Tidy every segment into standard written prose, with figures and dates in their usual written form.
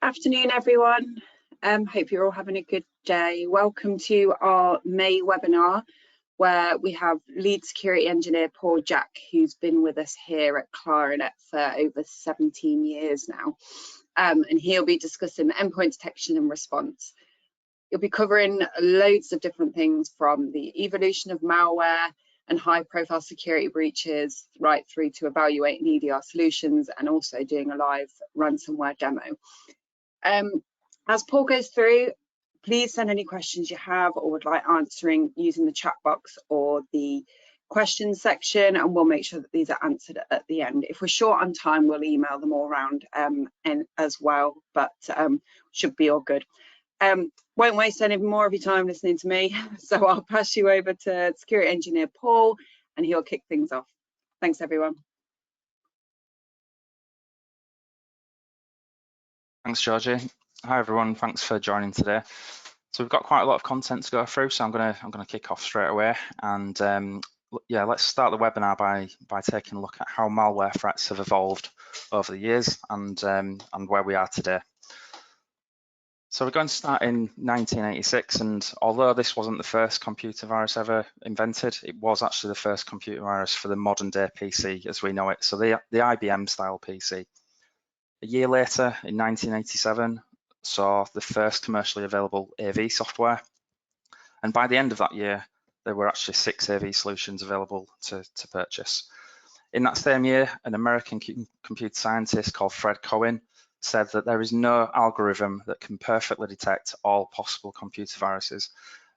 Afternoon, everyone. Hope you're all having a good day. Welcome to our May webinar, where we have lead security engineer Paul Jack, who's been with us here at Claranet for over 17 years now. And he'll be discussing endpoint detection and response. He'll be covering loads of different things, from the evolution of malware and high-profile security breaches right through to evaluating EDR solutions and also doing a live ransomware demo. As Paul goes through, please send any questions you have or would like answering using the chat box or the questions section, and we'll make sure that these are answered at the end. If we're short on time, we'll email them all around and as well, but should be all good. Won't waste any more of your time listening to me, so I'll pass you over to security engineer Paul and he'll kick things off. Thanks, everyone. Thanks, Georgie. Hi, everyone. Thanks for joining today. So we've got quite a lot of content to go through, so I'm gonna kick off straight away. And yeah, let's start the webinar by taking a look at how malware threats have evolved over the years and where we are today. So we're going to start in 1986, and although this wasn't the first computer virus ever invented, it was actually the first computer virus for the modern day PC as we know it, so the IBM style PC. A year later, in 1987, saw the first commercially available AV software. And by the end of that year, there were actually 6 AV solutions available to purchase. In that same year, an American computer scientist called Fred Cohen said that there is no algorithm that can perfectly detect all possible computer viruses.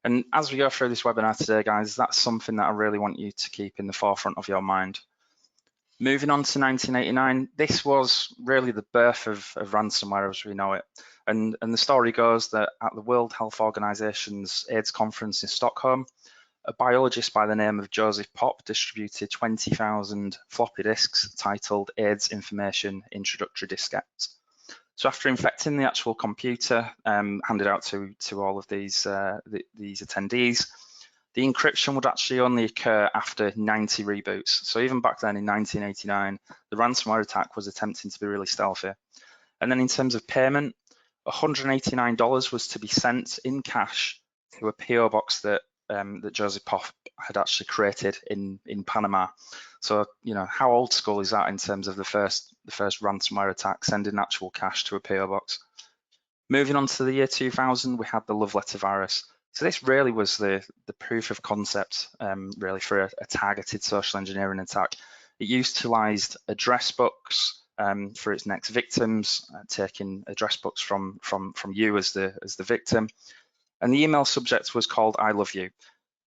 And as we go through this webinar today, guys, that's something that I really want you to keep in the forefront of your mind. Moving on to 1989, this was really the birth of ransomware as we know it. And the story goes that at the World Health Organization's AIDS conference in Stockholm, a biologist by the name of Joseph Popp distributed 20,000 floppy disks titled AIDS Information Introductory Diskettes. So after infecting the actual computer handed out to all of these attendees, the encryption would actually only occur after 90 reboots. So even back then in 1989, the ransomware attack was attempting to be really stealthy. And then in terms of payment, $189 was to be sent in cash to a PO box that Joseph Popp had actually created in Panama. So you know, how old school is that in terms of the first ransomware attack, sending actual cash to a PO box? Moving on to the year 2000, we had the love letter virus. So this really was the proof of concept really for a targeted social engineering attack. It utilised address books for its next victims, taking address books from you as the victim. And the email subject was called I love you.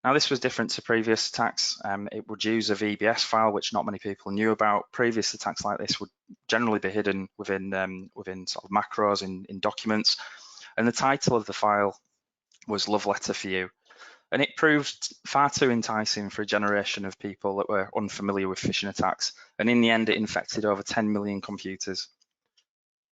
Now this was different to previous attacks. It would use a VBS file, which not many people knew about. Previous attacks like this would generally be hidden within sort of macros in documents. And the title of the file was Love Letter for You. And it proved far too enticing for a generation of people that were unfamiliar with phishing attacks. And in the end, it infected over 10 million computers.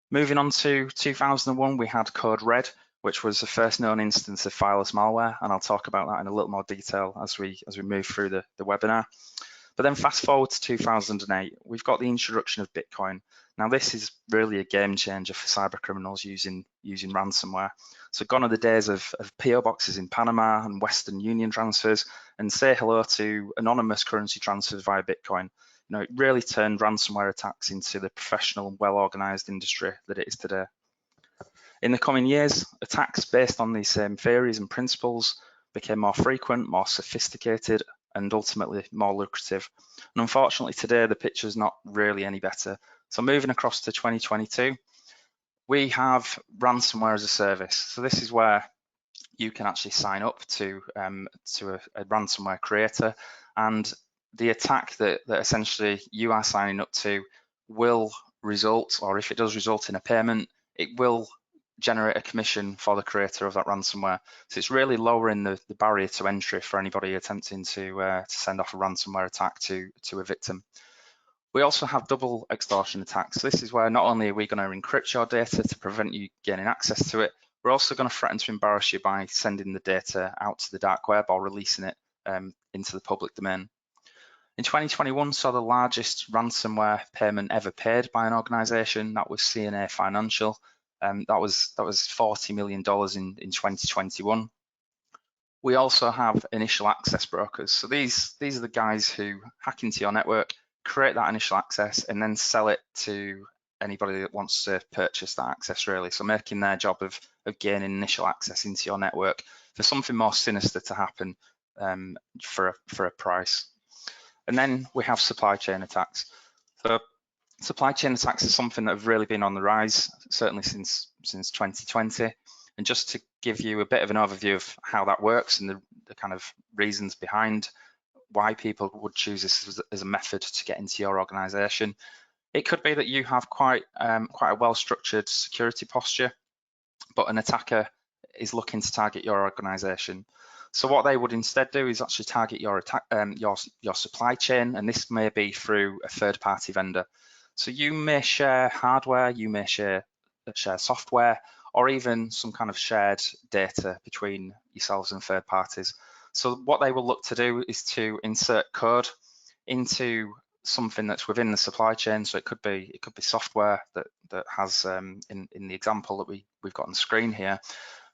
Moving on to 2001, we had Code Red, which was the first known instance of Fireless malware. And I'll talk about that in a little more detail as we move through the webinar. But then fast forward to 2008, we've got the introduction of Bitcoin. Now this is really a game changer for cyber criminals using ransomware. So gone are the days of PO boxes in Panama and Western Union transfers, and say hello to anonymous currency transfers via Bitcoin. You know, it really turned ransomware attacks into the professional and well-organized industry that it is today. In the coming years, attacks based on these same theories and principles became more frequent, more sophisticated, and ultimately more lucrative. And unfortunately today, the picture is not really any better. So moving across to 2022, we have ransomware as a service. So this is where you can actually sign up to a ransomware creator, and the attack that essentially you are signing up to will result, or if it does result in a payment, it will generate a commission for the creator of that ransomware. So it's really lowering the barrier to entry for anybody attempting to send off a ransomware attack to a victim. We also have double extortion attacks. This is where not only are we going to encrypt your data to prevent you gaining access to it, we're also going to threaten to embarrass you by sending the data out to the dark web or releasing it into the public domain. In 2021, saw the largest ransomware payment ever paid by an organisation. That was CNA Financial. That was $40 million in 2021. We also have initial access brokers. So these are the guys who hack into your network, create that initial access, and then sell it to anybody that wants to purchase that access, really. So making their job of gaining initial access into your network for something more sinister to happen for a price. And then we have supply chain attacks. So supply chain attacks is something that have really been on the rise, certainly since 2020. And just to give you a bit of an overview of how that works and the kind of reasons behind why people would choose this as a method to get into your organization, it could be that you have quite a well-structured security posture, but an attacker is looking to target your organization. So what they would instead do is actually target your supply chain, and this may be through a third-party vendor. So you may share hardware, you may share software, or even some kind of shared data between yourselves and third parties. So what they will look to do is to insert code into something that's within the supply chain. So it could be software that has in the example that we've got on the screen here.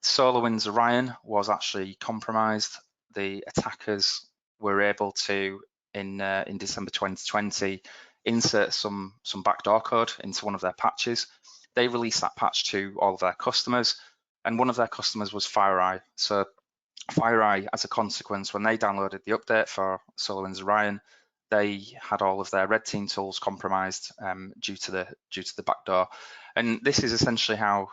SolarWinds Orion was actually compromised. The attackers were able to in December 2020 insert some backdoor code into one of their patches. They released that patch to all of their customers, and one of their customers was FireEye. So FireEye, as a consequence, when they downloaded the update for SolarWinds Orion, they had all of their red team tools compromised due to the backdoor. And this is essentially how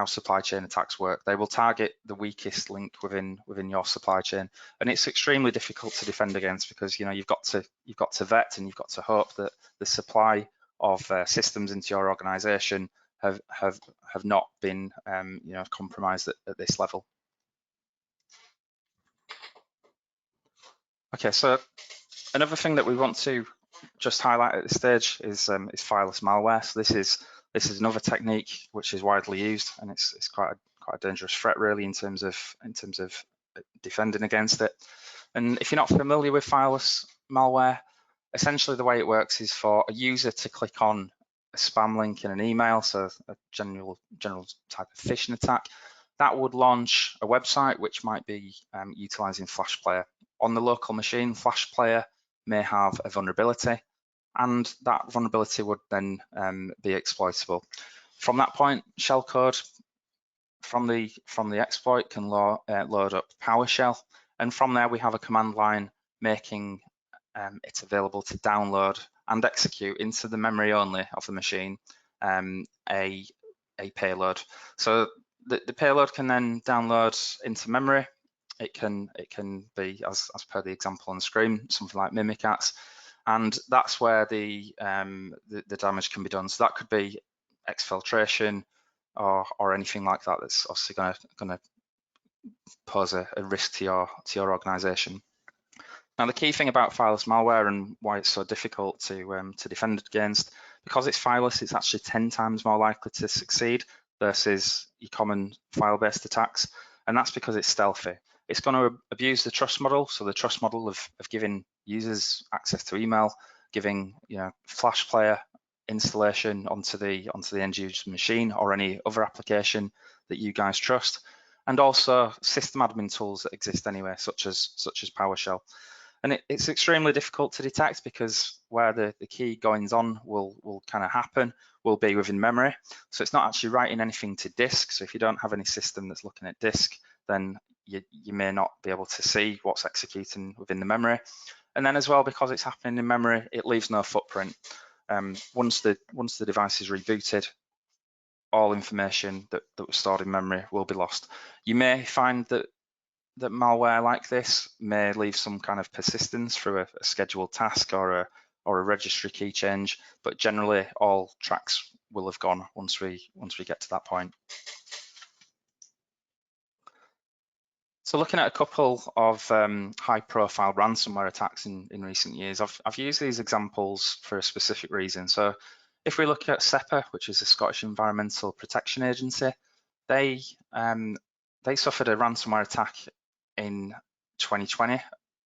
supply chain attacks work. They will target the weakest link within your supply chain, and it's extremely difficult to defend against because you've got to vet and you've got to hope that the supply of systems into your organization have not been compromised at this level. Okay, so another thing that we want to just highlight at this stage is Fireless malware. So this is another technique which is widely used, and it's quite a dangerous threat, really, in terms of defending against it. And if you're not familiar with Fireless malware, essentially the way it works is for a user to click on a spam link in an email, so a general type of phishing attack, that would launch a website which might be utilizing Flash Player. On the local machine, Flash Player may have a vulnerability, and that vulnerability would then be exploitable. From that point, shellcode from the exploit can load up PowerShell, and from there we have a command line making it available to download and execute into the memory only of the machine a payload. So the payload can then download into memory. It can be, as per the example on the screen, something like Mimikatz, and that's where the damage can be done. So that could be exfiltration or anything like that. That's obviously going to pose a risk to your organization. Now, the key thing about Fireless malware and why it's so difficult to defend against, because it's fileless, it's actually 10 times more likely to succeed versus your common file-based attacks, and that's because it's stealthy. It's going to abuse the trust model, so the trust model of giving users access to email, giving Flash Player installation onto the end user machine or any other application that you guys trust, and also system admin tools that exist anyway, such as PowerShell. And it's extremely difficult to detect because where the key goings on will kind of happen will be within memory. So it's not actually writing anything to disk. So if you don't have any system that's looking at disk, then you may not be able to see what's executing within the memory. And then as well, because it's happening in memory, it leaves no footprint. Once the device is rebooted, all information that was stored in memory will be lost. You may find that malware like this may leave some kind of persistence through a scheduled task or a registry key change, but generally all tracks will have gone once we get to that point. So looking at a couple of high-profile ransomware attacks in recent years, I've used these examples for a specific reason. So if we look at SEPA, which is the Scottish Environmental Protection Agency, they suffered a ransomware attack in 2020,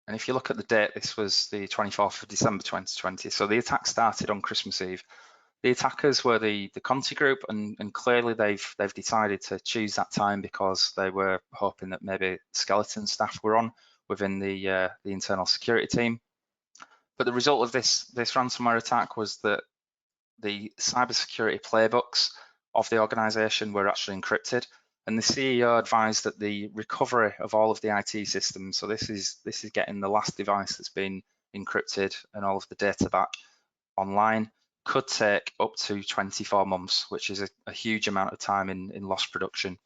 and if you look at the date, this was the 24th of December 2020. So the attack started on Christmas Eve. The attackers were the Conti group, and clearly they've decided to choose that time because they were hoping that maybe skeleton staff were on within the internal security team. But the result of this ransomware attack was that the cybersecurity playbooks of the organization were actually encrypted, and the CEO advised that the recovery of all of the IT systems, so this is getting the last device that's been encrypted and all of the data back online, could take up to 24 months, which is a huge amount of time in lost production.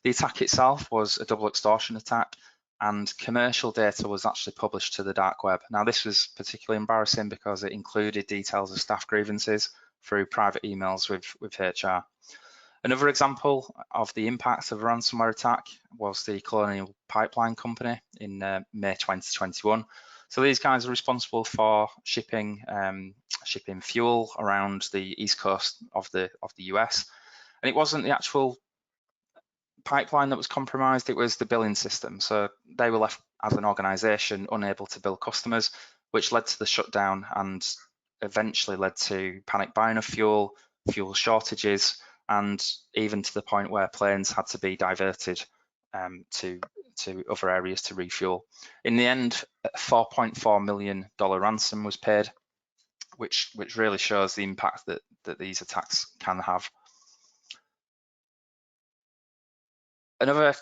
The attack itself was a double extortion attack, and commercial data was actually published to the dark web. Now, this was particularly embarrassing because it included details of staff grievances through private emails with HR. Another example of the impact of a ransomware attack was the Colonial Pipeline Company in May 2021. So these guys are responsible for shipping fuel around the east coast of the US, and it wasn't the actual pipeline that was compromised, it was the billing system. So they were left as an organization unable to bill customers, which led to the shutdown and eventually led to panic buying of fuel shortages, and even to the point where planes had to be diverted to other areas to refuel. In the end, a $4.4 million ransom was paid, which really shows the impact that these attacks can have. Another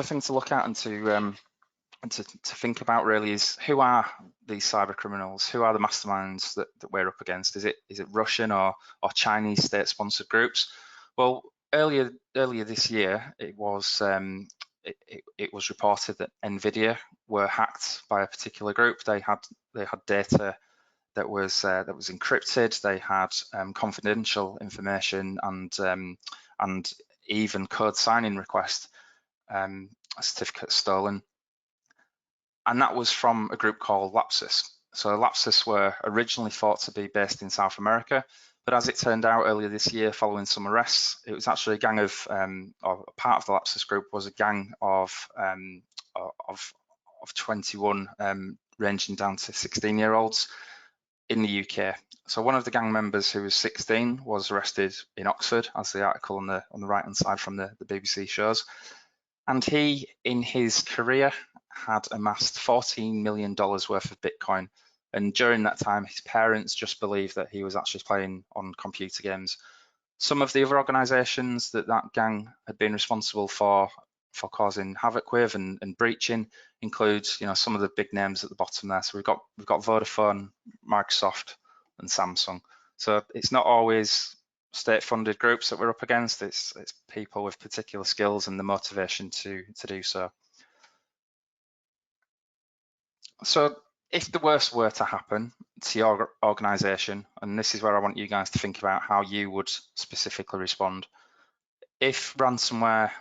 thing to look at and to think about really is, who are these cyber criminals? Who are the masterminds that we're up against? Is it Russian or Chinese state-sponsored groups? Well, earlier this year, it was reported that NVIDIA were hacked by a particular group. They had data that was encrypted. They had confidential information and even code signing request certificates stolen, and that was from a group called Lapsus. So Lapsus were originally thought to be based in South America, but as it turned out earlier this year, following some arrests, it was actually a gang of, or part of the Lapsus group was a gang of 21 ranging down to 16-year-olds in the UK. So one of the gang members, who was 16, was arrested in Oxford, as the article on the right-hand side from the BBC shows. And he, in his career, had amassed $14 million worth of Bitcoin. And during that time, his parents just believed that he was actually playing on computer games. Some of the other organisations that gang had been responsible for causing havoc with and breaching includes, some of the big names at the bottom there. So we've got Vodafone, Microsoft, and Samsung. So it's not always state-funded groups that we're up against. It's people with particular skills and the motivation to do so. So if the worst were to happen to your organisation, and this is where I want you guys to think about how you would specifically respond. If ransomware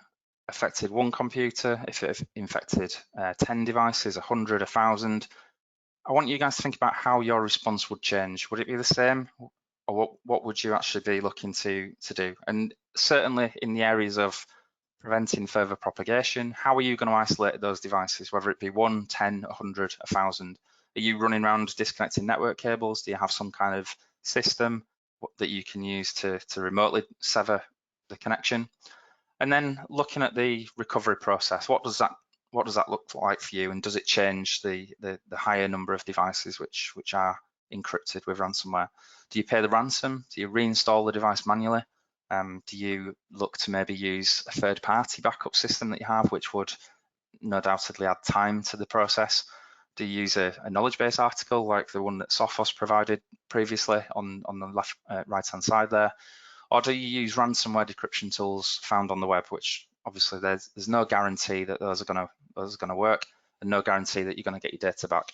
affected one computer, if it infected 10 devices, 100, 1,000, I want you guys to think about how your response would change. Would it be the same? Or what would you actually be looking to do? And certainly in the areas of preventing further propagation, how are you going to isolate those devices, whether it be 1, 10, 100, 1,000? Are you running around disconnecting network cables? Do you have some kind of system that you can use to remotely sever the connection? And then looking at the recovery process, what does that look like for you? And does it change the higher number of devices which are encrypted with ransomware? Do you pay the ransom? Do you reinstall the device manually? Do you look to maybe use a third-party backup system that you have, which would no doubtedly add time to the process? Do you use a knowledge base article like the one that Sophos provided previously on the right-hand side there? Or do you use ransomware decryption tools found on the web, which obviously there's no guarantee that those are going to work, and no guarantee that you're going to get your data back.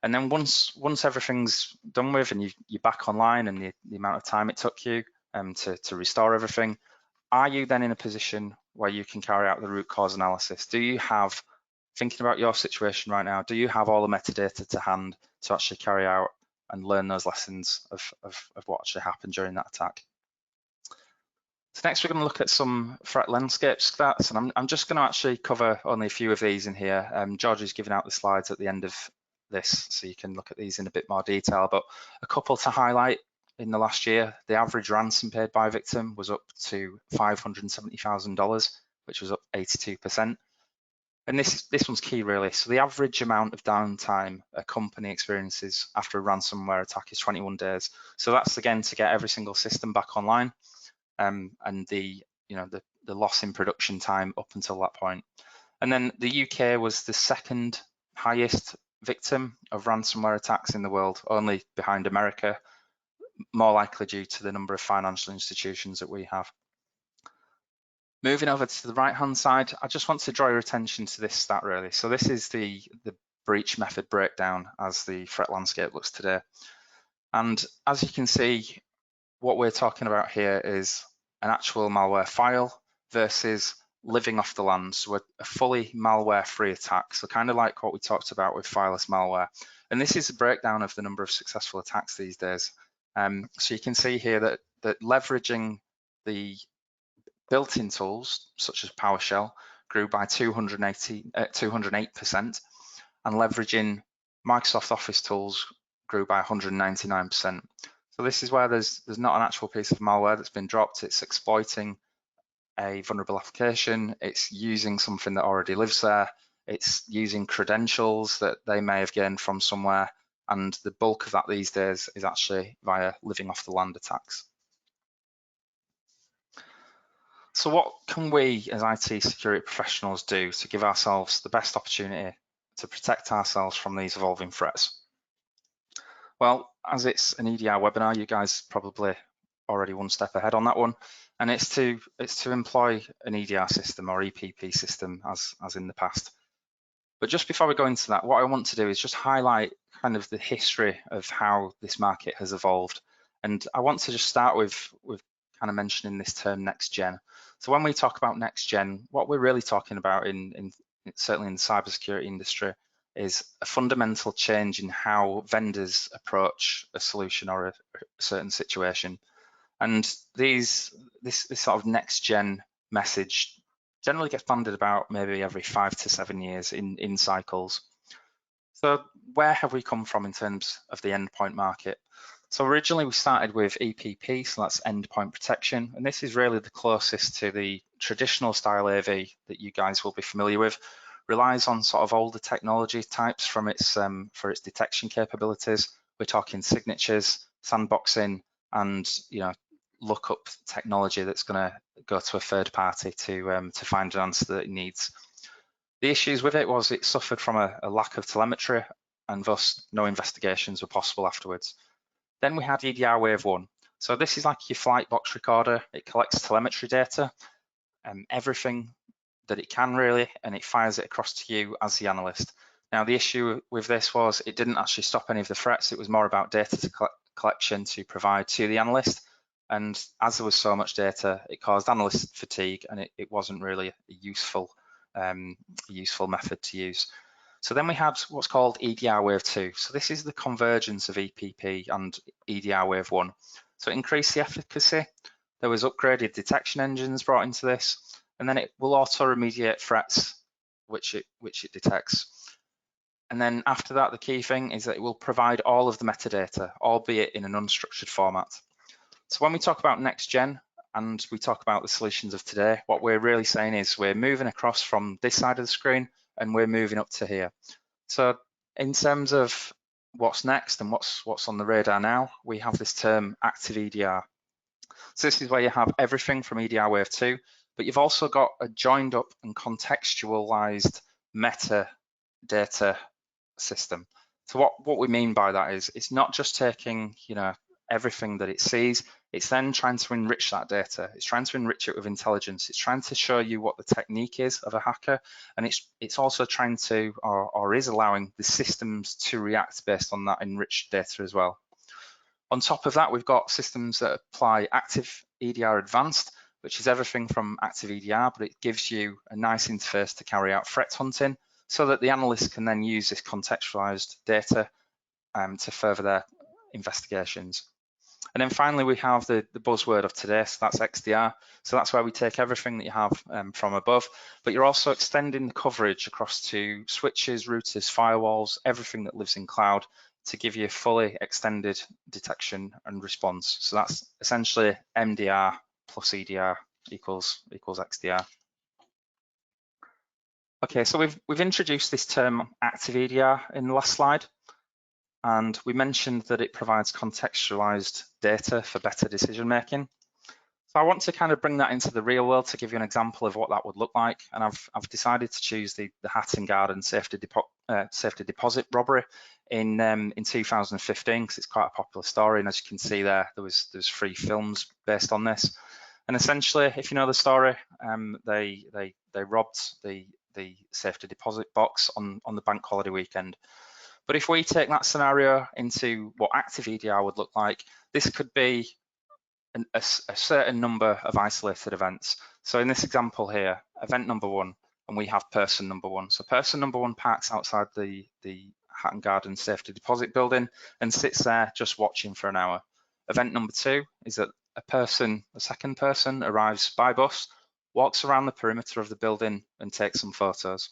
And then once everything's done with and you're back online, and the amount of time it took you to restore everything, are you then in a position where you can carry out the root cause analysis? Do you have, thinking about your situation right now, do you have all the metadata to hand to actually carry out and learn those lessons of what actually happened during that attack? So next we're going to look at some threat landscape stats, and I'm just going to actually cover only a few of these in here. George is giving out the slides at the end of this, so you can look at these in a bit more detail, but a couple to highlight in the last year, the average ransom paid by a victim was up to $570,000, which was up 82%. And this one's key really. So the average amount of downtime a company experiences after a ransomware attack is 21 days. So that's again to get every single system back online, and the loss in production time up until that point. And then the UK was the second highest victim of ransomware attacks in the world, only behind America, more likely due to the number of financial institutions that we have. Moving over to the right-hand side, I just want to draw your attention to this stat really. So this is the breach method breakdown as the threat landscape looks today. And as you can see, what we're talking about here is an actual malware file versus living off the land. So a fully malware-free attack. So kind of like what we talked about with Fireless malware. And this is a breakdown of the number of successful attacks these days. So you can see here that leveraging the built-in tools such as PowerShell grew by 208%, and leveraging Microsoft Office tools grew by 199%. So this is where there's not an actual piece of malware that's been dropped. It's exploiting a vulnerable application. It's using something that already lives there. It's using credentials that they may have gained from somewhere. And the bulk of that these days is actually via living off the land attacks. So what can we as IT security professionals do to give ourselves the best opportunity to protect ourselves from these evolving threats? Well, as it's an EDR webinar, you guys probably already one step ahead on that one, and it's to employ an EDR system or EPP system as in the past. But just before we go into that, what I want to do is just highlight kind of the history of how this market has evolved. And I want to just start with kind of mentioning this term next gen. So when we talk about next gen, what we're really talking about in certainly in the cybersecurity industry is a fundamental change in how vendors approach a solution or a certain situation. And this sort of next gen message generally gets banded about maybe every 5 to 7 years in cycles. So where have we come from in terms of the endpoint market? So originally we started with EPP, so that's Endpoint Protection, and this is really the closest to the traditional style AV that you guys will be familiar with. Relies on sort of older technology types from its for its detection capabilities. We're talking signatures, sandboxing, and lookup technology that's going to go to a third party to find an answer that it needs. The issues with it was it suffered from a lack of telemetry, and thus no investigations were possible afterwards. Then we had EDR Wave 1. So this is like your flight box recorder. It collects telemetry data, everything that it can really, and it fires it across to you as the analyst. Now the issue with this was it didn't actually stop any of the threats. It was more about data collection to provide to the analyst. And as there was so much data, it caused analyst fatigue, and it wasn't really a useful method to use. So then we had what's called EDR Wave 2. So this is the convergence of EPP and EDR Wave 1. So it increased the efficacy. There was upgraded detection engines brought into this, and then it will auto remediate threats which it detects. And then after that, the key thing is that it will provide all of the metadata, albeit in an unstructured format. So when we talk about next gen and we talk about the solutions of today, what we're really saying is we're moving across from this side of the screen and we're moving up to here. So in terms of what's next and what's on the radar now, we have this term active EDR. So this is where you have everything from EDR Wave 2, but you've also got a joined up and contextualized metadata system. So what we mean by that is it's not just taking everything that it sees, it's then trying to enrich that data. It's trying to enrich it with intelligence. It's trying to show you what the technique is of a hacker, and it's also trying to or is allowing the systems to react based on that enriched data as well. On top of that, we've got systems that apply active EDR advanced, which is everything from active EDR, but it gives you a nice interface to carry out threat hunting so that the analyst can then use this contextualized data to further their investigations. And then finally, we have the buzzword of today, so that's XDR. So that's where we take everything that you have from above, but you're also extending the coverage across to switches, routers, firewalls, everything that lives in cloud to give you fully extended detection and response. So that's essentially MDR plus EDR equals XDR. Okay, so we've introduced this term active EDR in the last slide, and we mentioned that it provides contextualized data for better decision making. So I want to kind of bring that into the real world to give you an example of what that would look like, and I've decided to choose the Hatton Garden safety deposit robbery in 2015 because it's quite a popular story, and as you can see there's 3 films based on this. And essentially, if you know the story, they robbed the safety deposit box on the bank holiday weekend. But if we take that scenario into what active EDR would look like, this could be a certain number of isolated events. So in this example here, event number 1, and we have person number 1. So person number 1 parks outside the Hatton Garden safety deposit building and sits there just watching for an hour. Event number 2 is that a second person arrives by bus, walks around the perimeter of the building and takes some photos.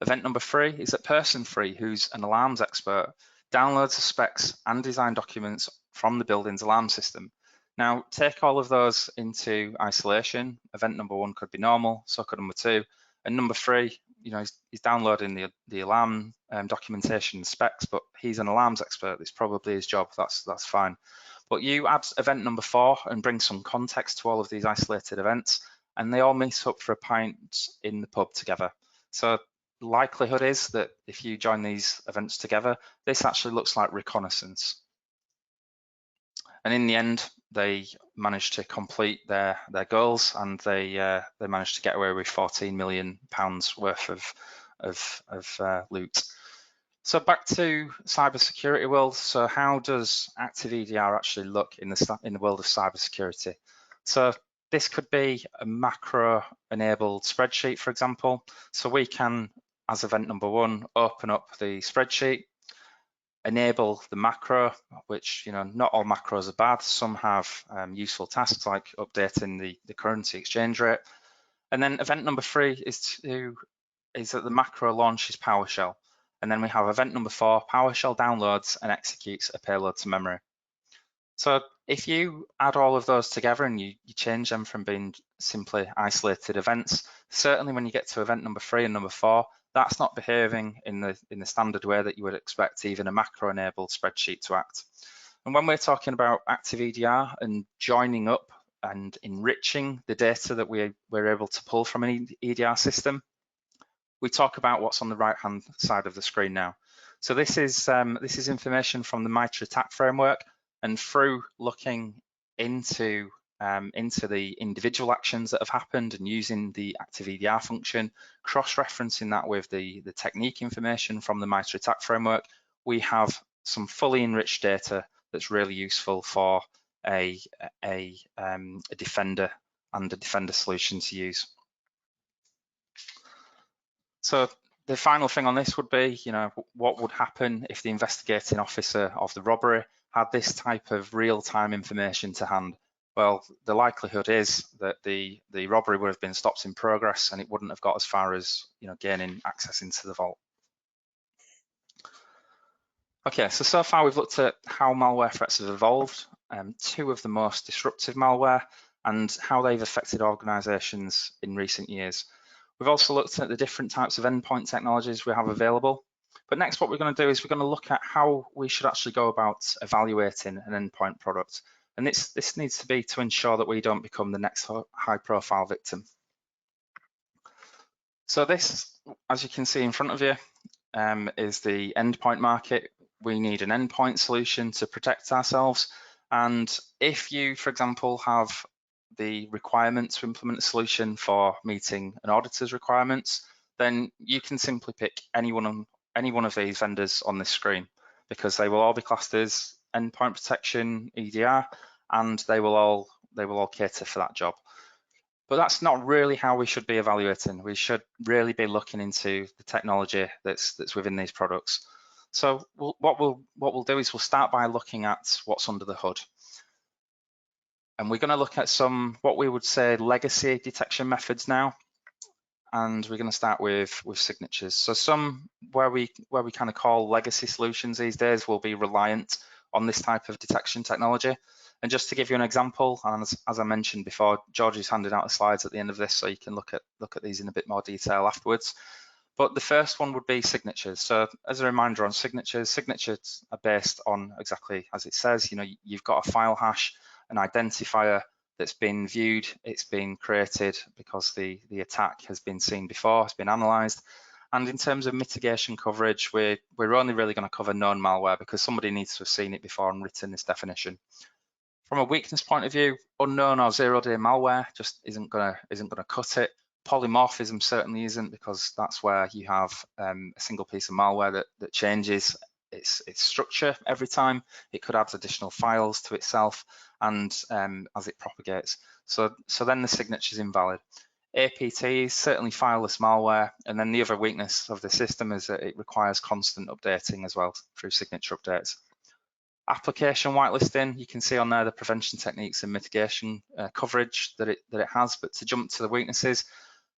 Event number 3 is that person 3, who's an alarms expert, downloads the specs and design documents from the building's alarm system. Now, take all of those into isolation. Event number 1 could be normal, so could number 2. And number 3, he's downloading the alarm documentation specs, but he's an alarms expert. It's probably his job. That's fine. But you add event number 4 and bring some context to all of these isolated events, and they all meet up for a pint in the pub together. So the likelihood is that if you join these events together, this actually looks like reconnaissance. And in the end, they managed to complete their goals, and they managed to get away with £14 million worth of loot. So back to cybersecurity world. So how does active EDR actually look in the world of cybersecurity? So this could be a macro-enabled spreadsheet, for example. So we can, as event number 1, open up the spreadsheet, enable the macro, which not all macros are bad. Some have useful tasks like updating the currency exchange rate. And then event number 3 is that the macro launches PowerShell. And then we have event number 4, PowerShell downloads and executes a payload to memory. So if you add all of those together and you change them from being simply isolated events, certainly when you get to event number 3 and number 4, that's not behaving in the standard way that you would expect even a macro-enabled spreadsheet to act. And when we're talking about active EDR and joining up and enriching the data that we're able to pull from an EDR system, we talk about what's on the right-hand side of the screen now. So this is information from the Mitre attack framework, and through looking into the individual actions that have happened and using the active EDR function, cross-referencing that with the technique information from the Mitre attack framework, we have some fully enriched data that's really useful for a defender and a defender solution to use. So the final thing on this would be, what would happen if the investigating officer of the robbery had this type of real-time information to hand? Well, the likelihood is that the robbery would have been stopped in progress and it wouldn't have got as far as gaining access into the vault. Okay, so far we've looked at how malware threats have evolved, 2 of the most disruptive malware, and how they've affected organizations in recent years. We've also looked at the different types of endpoint technologies we have available. But next, what we're going to do is we're going to look at how we should actually go about evaluating an endpoint product. And this needs to be to ensure that we don't become the next high-profile victim. So this, as you can see in front of you, is the endpoint market. We need an endpoint solution to protect ourselves. And if you, for example, have the requirement to implement a solution for meeting an auditor's requirements, then you can simply pick any one of these vendors on this screen, because they will all be classed as Endpoint Protection EDR, and they will all cater for that job. But that's not really how we should be evaluating. We should really be looking into the technology that's within these products. So what we'll do is we'll start by looking at what's under the hood. And we're going to look at some, what we would say, legacy detection methods now. and we're going to start with signatures. So some where we kind of call legacy solutions these days will be reliant on this type of detection technology. And just to give you an example, and as I mentioned before, Georgie's handed out the slides at the end of this, so you can look at these in a bit more detail afterwards. But the first one would be signatures. So as a reminder on signatures are based on exactly as it says. You know, you've got a file hash, an identifier that's been viewed, it's been created because the attack has been seen before, it's been analysed. And in terms of mitigation coverage, we're only really going to cover known malware because somebody needs to have seen it before and written this definition. From a weakness point of view, unknown or zero-day malware just isn't gonna cut it. Polymorphism certainly isn't, because that's where you have a single piece of malware that changes its structure every time. It could add additional files to itself, and as it propagates. So then the signature is invalid. APT is certainly fileless malware, and then the other weakness of the system is that it requires constant updating as well through signature updates. Application whitelisting, you can see on there the prevention techniques and mitigation coverage that it has. But to jump to the weaknesses,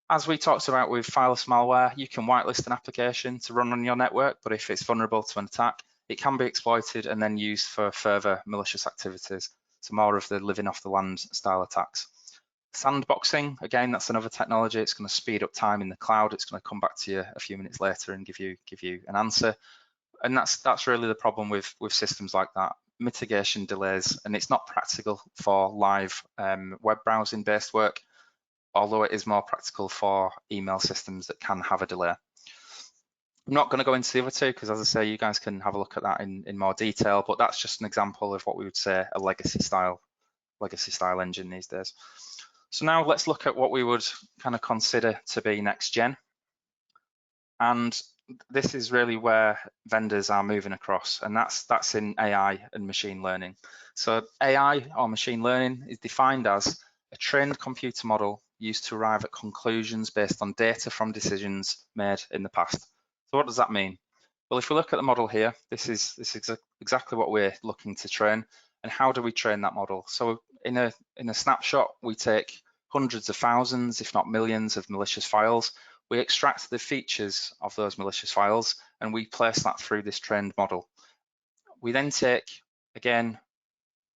as we talked about with fileless malware, you can whitelist an application to run on your network, but if it's vulnerable to an attack, it can be exploited and then used for further malicious activities. So more of the living off the land style attacks. Sandboxing, again, that's another technology. It's going to speed up time in the cloud. It's going to come back to you a few minutes later and give you an answer. And that's really the problem with systems like that. Mitigation delays, and it's not practical for live web browsing based work, although it is more practical for email systems that can have a delay. I'm not going to go into the other two because, as I say, you guys can have a look at that in more detail, but that's just an example of what we would say a legacy style engine these days. So now let's look at what we would kind of consider to be next gen. And this is really where vendors are moving across, and that's in AI and machine learning. So AI or machine learning is defined as a trained computer model used to arrive at conclusions based on data from decisions made in the past. So what does that mean? Well, if we look at the model here, this is exactly what we're looking to train. And how do we train that model? So in a snapshot, we take hundreds of thousands, if not millions, of malicious files. We extract the features of those malicious files and we place that through this trained model. We then take, again,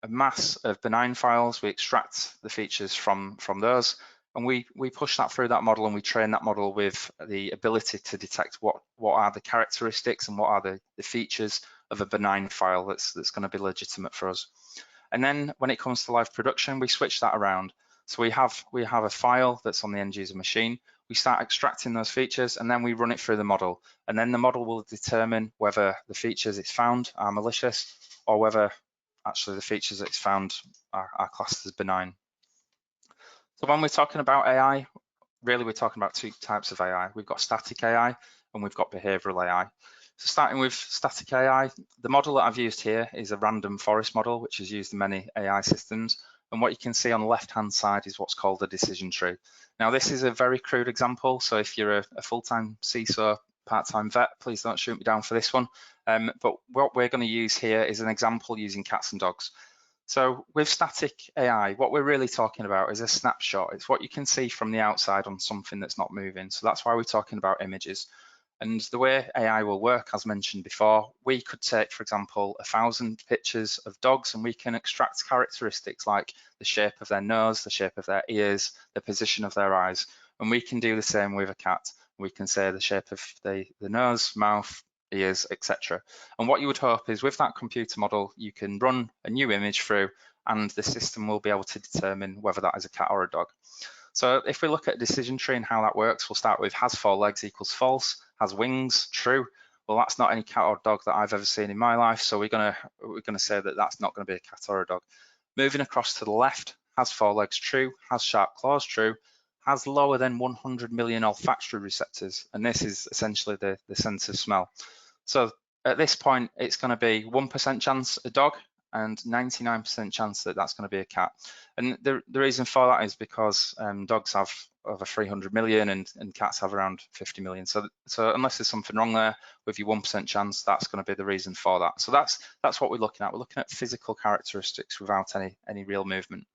a mass of benign files, we extract the features from those, and we push that through that model, and we train that model with the ability to detect what are the characteristics and what are the features of a benign file that's going to be legitimate for us. And then when it comes to live production, we switch that around. So we have a file that's on the end user machine. We start extracting those features and then we run it through the model. And then the model will determine whether the features it's found are malicious or whether actually the features it's found are classed as benign. So when we're talking about AI, really we're talking about two types of AI. We've got static AI and we've got behavioral AI. So starting with static AI, the model that I've used here is a random forest model, which is used in many AI systems. And what you can see on the left-hand side is what's called a decision tree. Now, this is a very crude example. So if you're a full-time CISO, part-time vet, please don't shoot me down for this one. But what we're going to use here is an example using cats and dogs. So with static AI, what we're really talking about is a snapshot. It's what you can see from the outside on something that's not moving. So that's why we're talking about images. And the way AI will work, as mentioned before, we could take, for example, 1,000 pictures of dogs and we can extract characteristics like the shape of their nose, the shape of their ears, the position of their eyes. And we can do the same with a cat. We can say the shape of the nose, mouth, ears, etc. And what you would hope is with that computer model, you can run a new image through and the system will be able to determine whether that is a cat or a dog. So if we look at a decision tree and how that works, we'll start with has 4 legs equals false, has wings, true. Well, that's not any cat or dog that I've ever seen in my life, so we're gonna say that that's not going to be a cat or a dog. Moving across to the left, has 4 legs, true, has sharp claws, true, has lower than 100 million olfactory receptors, and this is essentially the sense of smell. So at this point, it's going to be 1% chance a dog and 99% chance that that's going to be a cat. And the reason for that is because dogs have over 300 million and cats have around 50 million. So unless there's something wrong there with your 1% chance, that's going to be the reason for that. So that's what we're looking at. We're looking at physical characteristics without any real movement.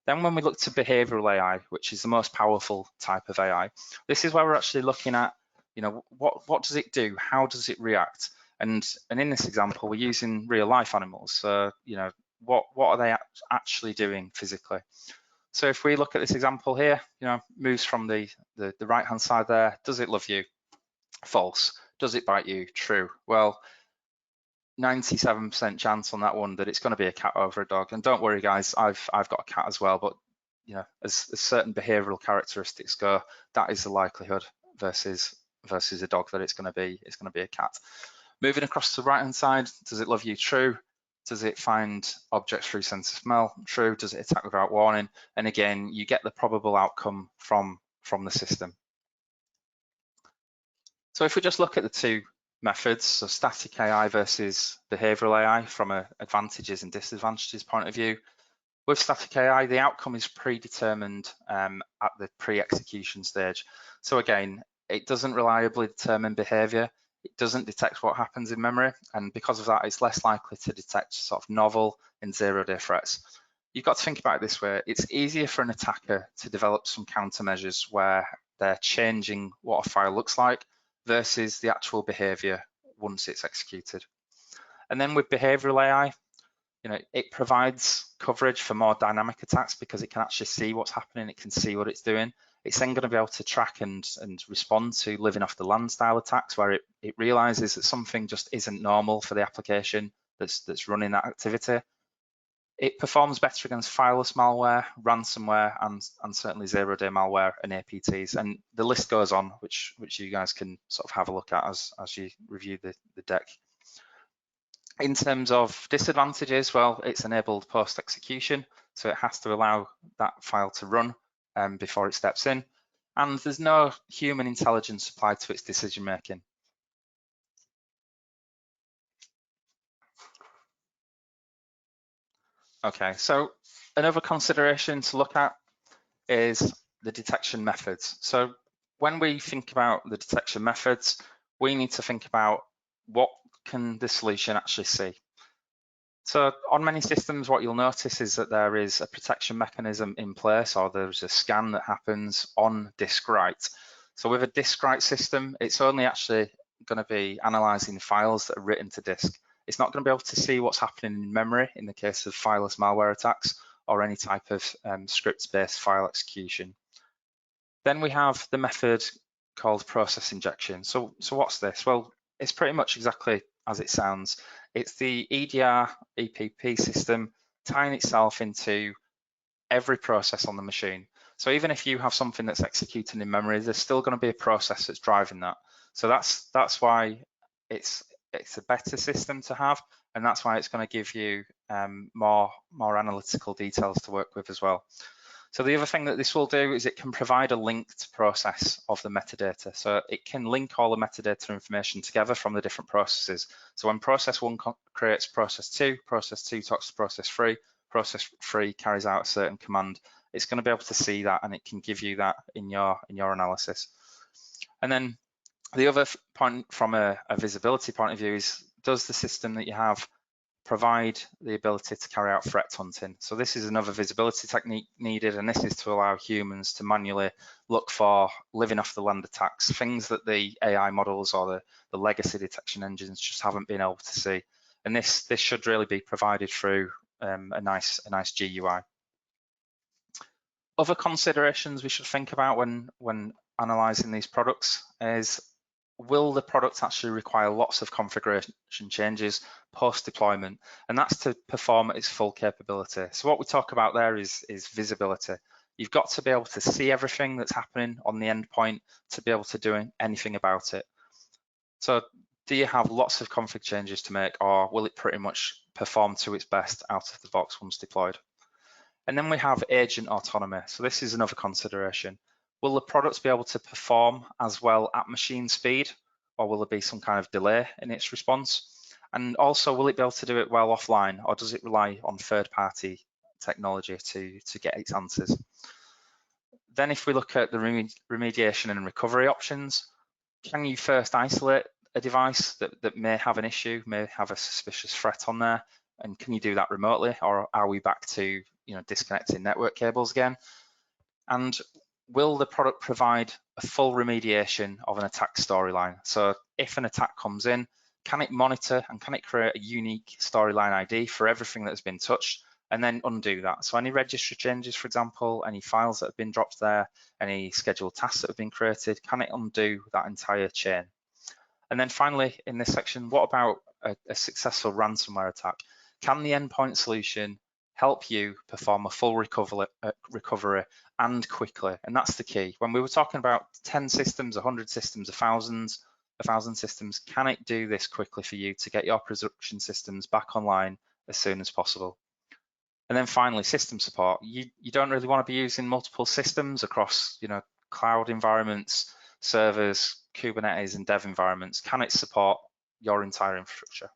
Then when we look to behavioral AI, which is the most powerful type of AI, this is where we're actually looking at, what does it do? How does it react? And in this example, we're using real life animals. So, what are they actually doing physically? So if we look at this example here, moves from the right-hand side there. Does it love you? False. Does it bite you? True. Well, 97% chance on that one that it's going to be a cat over a dog. And don't worry, guys, I've got a cat as well. But as certain behavioural characteristics go, that is the likelihood versus a dog that it's going to be a cat. Moving across to the right-hand side, does it love you? True. Does it find objects through sense of smell? True. Does it attack without warning? And again, you get the probable outcome from the system. So if we just look at the two methods, so static AI versus behavioral AI from an advantages and disadvantages point of view, with static AI, the outcome is predetermined at the pre-execution stage. So again, it doesn't reliably determine behavior. It doesn't detect what happens in memory. And because of that, it's less likely to detect sort of novel and zero-day threats. You've got to think about it this way. It's easier for an attacker to develop some countermeasures where they're changing what a file looks like versus the actual behavior once it's executed. And then with behavioral AI, it provides coverage for more dynamic attacks because it can actually see what's happening, it can see what it's doing. It's then going to be able to track and respond to living off the land style attacks where it realizes that something just isn't normal for the application that's running that activity. It performs better against Fireless malware, ransomware, and certainly zero-day malware and APTs. And the list goes on, which you guys can sort of have a look at as you review the deck. In terms of disadvantages, well, it's enabled post-execution, so it has to allow that file to run before it steps in. And there's no human intelligence applied to its decision-making. Okay, so another consideration to look at is the detection methods. So when we think about the detection methods, we need to think about what can the solution actually see. So on many systems, what you'll notice is that there is a protection mechanism in place, or there's a scan that happens on disk write. So with a disk write system, it's only actually going to be analysing files that are written to disk. It's not going to be able to see what's happening in memory in the case of Fireless malware attacks or any type of script-based file execution. Then we have the method called process injection. So what's this? Well, it's pretty much exactly as it sounds. It's the EDR EPP system tying itself into every process on the machine. So even if you have something that's executing in memory, there's still going to be a process that's driving that. So that's why it's a better system to have, and that's why it's going to give you more analytical details to work with as well. So the other thing that this will do is it can provide a linked process of the metadata. So it can link all the metadata information together from the different processes. So when process 1 creates process 2 talks to process 3 carries out a certain command, it's going to be able to see that, and it can give you that in your analysis. And then the other point from a visibility point of view is, does the system that you have provide the ability to carry out threat hunting? So this is another visibility technique needed, and this is to allow humans to manually look for living off the land attacks, things that the AI models or the legacy detection engines just haven't been able to see. And this should really be provided through a nice GUI. Other considerations we should think about when analysing these products is, will the product actually require lots of configuration changes post-deployment? And that's to perform at its full capability. So what we talk about there is visibility. You've got to be able to see everything that's happening on the endpoint to be able to do anything about it. So do you have lots of config changes to make, or will it pretty much perform to its best out of the box once deployed? And then we have agent autonomy. So this is another consideration. Will the products be able to perform as well at machine speed, or will there be some kind of delay in its response? And also, will it be able to do it well offline, or does it rely on third-party technology to get its answers? Then if we look at the remediation and recovery options, can you first isolate a device that may have an issue, may have a suspicious threat on there, and can you do that remotely, or are we back to disconnecting network cables again? And will the product provide a full remediation of an attack storyline? So if an attack comes in, can it monitor and can it create a unique storyline ID for everything that has been touched and then undo that? So any registry changes, for example, any files that have been dropped there, any scheduled tasks that have been created, can it undo that entire chain? And then finally, in this section, what about a successful ransomware attack? Can the endpoint solution help you perform a full recovery and quickly? And that's the key. When we were talking about 10 systems, 100 systems, 1,000 systems, can it do this quickly for you to get your production systems back online as soon as possible? And then finally, system support. You don't really want to be using multiple systems across, cloud environments, servers, Kubernetes, and dev environments. Can it support your entire infrastructure?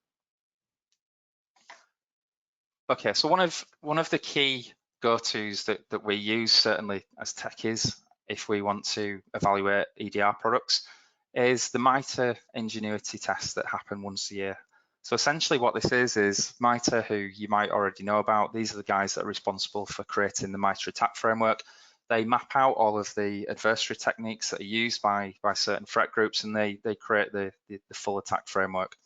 Okay, so one of the key go-tos that we use, certainly as techies, if we want to evaluate EDR products, is the Mitre Ingenuity tests that happen once a year. So essentially what this is Mitre, who you might already know about. These are the guys that are responsible for creating the Mitre attack framework. They map out all of the adversary techniques that are used by certain threat groups, and they create the full attack framework.